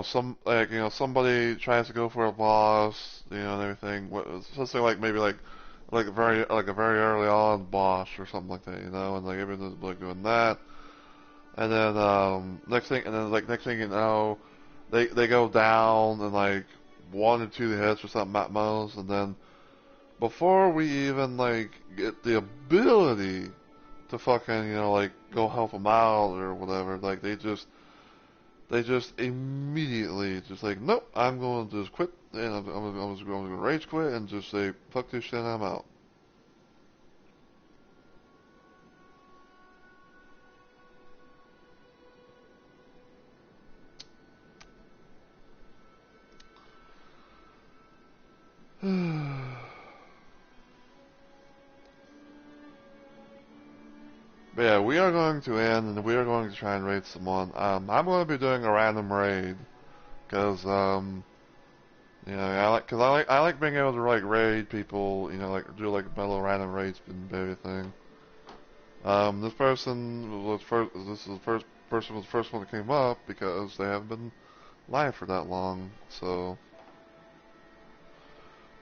somebody tries to go for a boss, and everything. Something like maybe like a very early on boss or something like that, and like everyone's like doing that. And then next thing you know, they go down and like one or two hits or something at most, and then before we even like get the ability to fucking like go help them out or whatever, like they just immediately just like, nope, I'm going to just quit, and I'm just going to rage quit and just say fuck this shit, I'm out. But yeah, we are going to end, and we are going to try and raid someone. I'm going to be doing a random raid, cause I like being able to like raid people, like do like mellow random raids and everything. This person was first. This is the first person was the first one that came up because they haven't been live for that long. So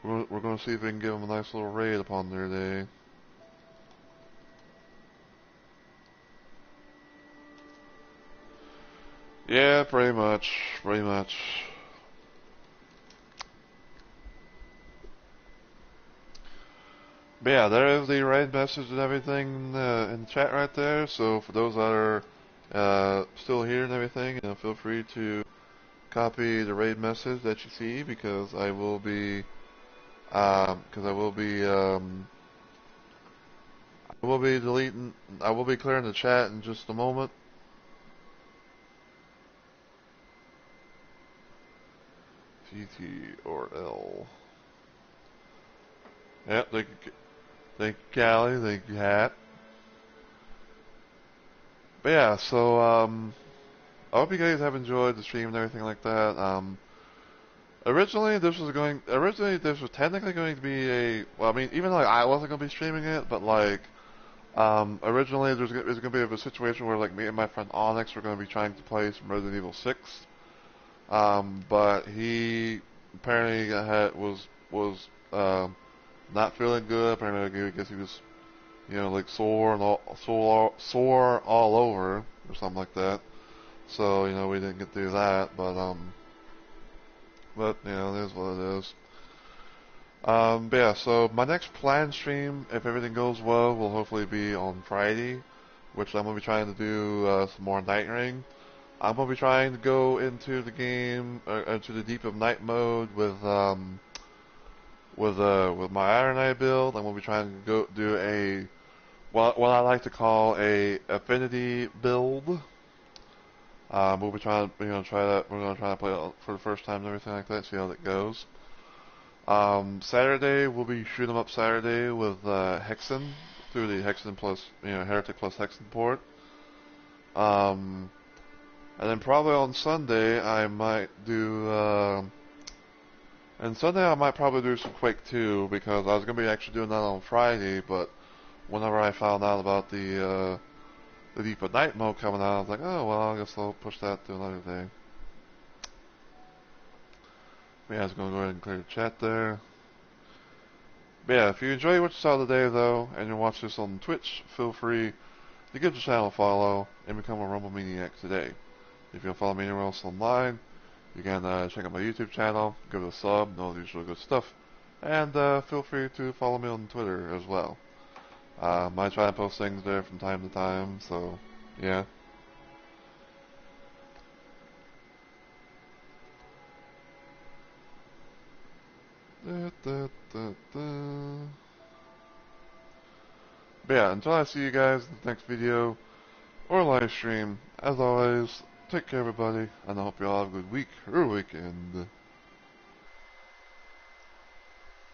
we're going to see if we can give them a nice little raid upon their day. Yeah, pretty much, pretty much. But yeah, there is the raid message and everything in the chat right there. So for those that are still here and everything, feel free to copy the raid message that you see, because I will be deleting. I will be clearing the chat in just a moment. T or L. Yep, thank you, Callie. Thank you, Hat. But yeah, so I hope you guys have enjoyed the stream and everything like that. Originally this was technically going to be well, I mean, even like I wasn't going to be streaming it, but like originally there's going to be a situation where like me and my friend Onyx were going to be trying to play some Resident Evil 6. But he apparently not feeling good. Apparently, I guess he was, like sore all over or something like that. So, we didn't get to do that, but it is what it is. But yeah, so my next planned stream, if everything goes well, will hopefully be on Friday, which I'm going to be trying to do some more NightReign. I'm going to be trying to go into the game, into the Deep of Night mode with my Iron Eye build. I'm going to be trying to go do what I like to call a affinity build. We'll be trying to, try that. We're going to try to play it for the first time and everything like that, see how that goes. Saturday, we'll be shooting 'em up Saturday with Hexen through the Hexen plus, Heretic plus Hexen port. And then probably on Sunday, I might do, and Sunday I might probably do some Quake 2, because I was going to be actually doing that on Friday, but whenever I found out about the Deep of Night mode coming out, I was like, oh, well, I guess I'll push that to another day. But yeah, I was going to go ahead and clear the chat there. But yeah, if you enjoy what you saw today, though, and you watch this on Twitch, feel free to give the channel a follow and become a Rumble Maniac today. If you don't follow me anywhere else online, you can check out my YouTube channel, give it a sub, and all the usual good stuff. And feel free to follow me on Twitter as well. I try to post things there from time to time, so yeah. But yeah, until I see you guys in the next video or live stream, as always, take care everybody, and I hope you all have a good week or weekend.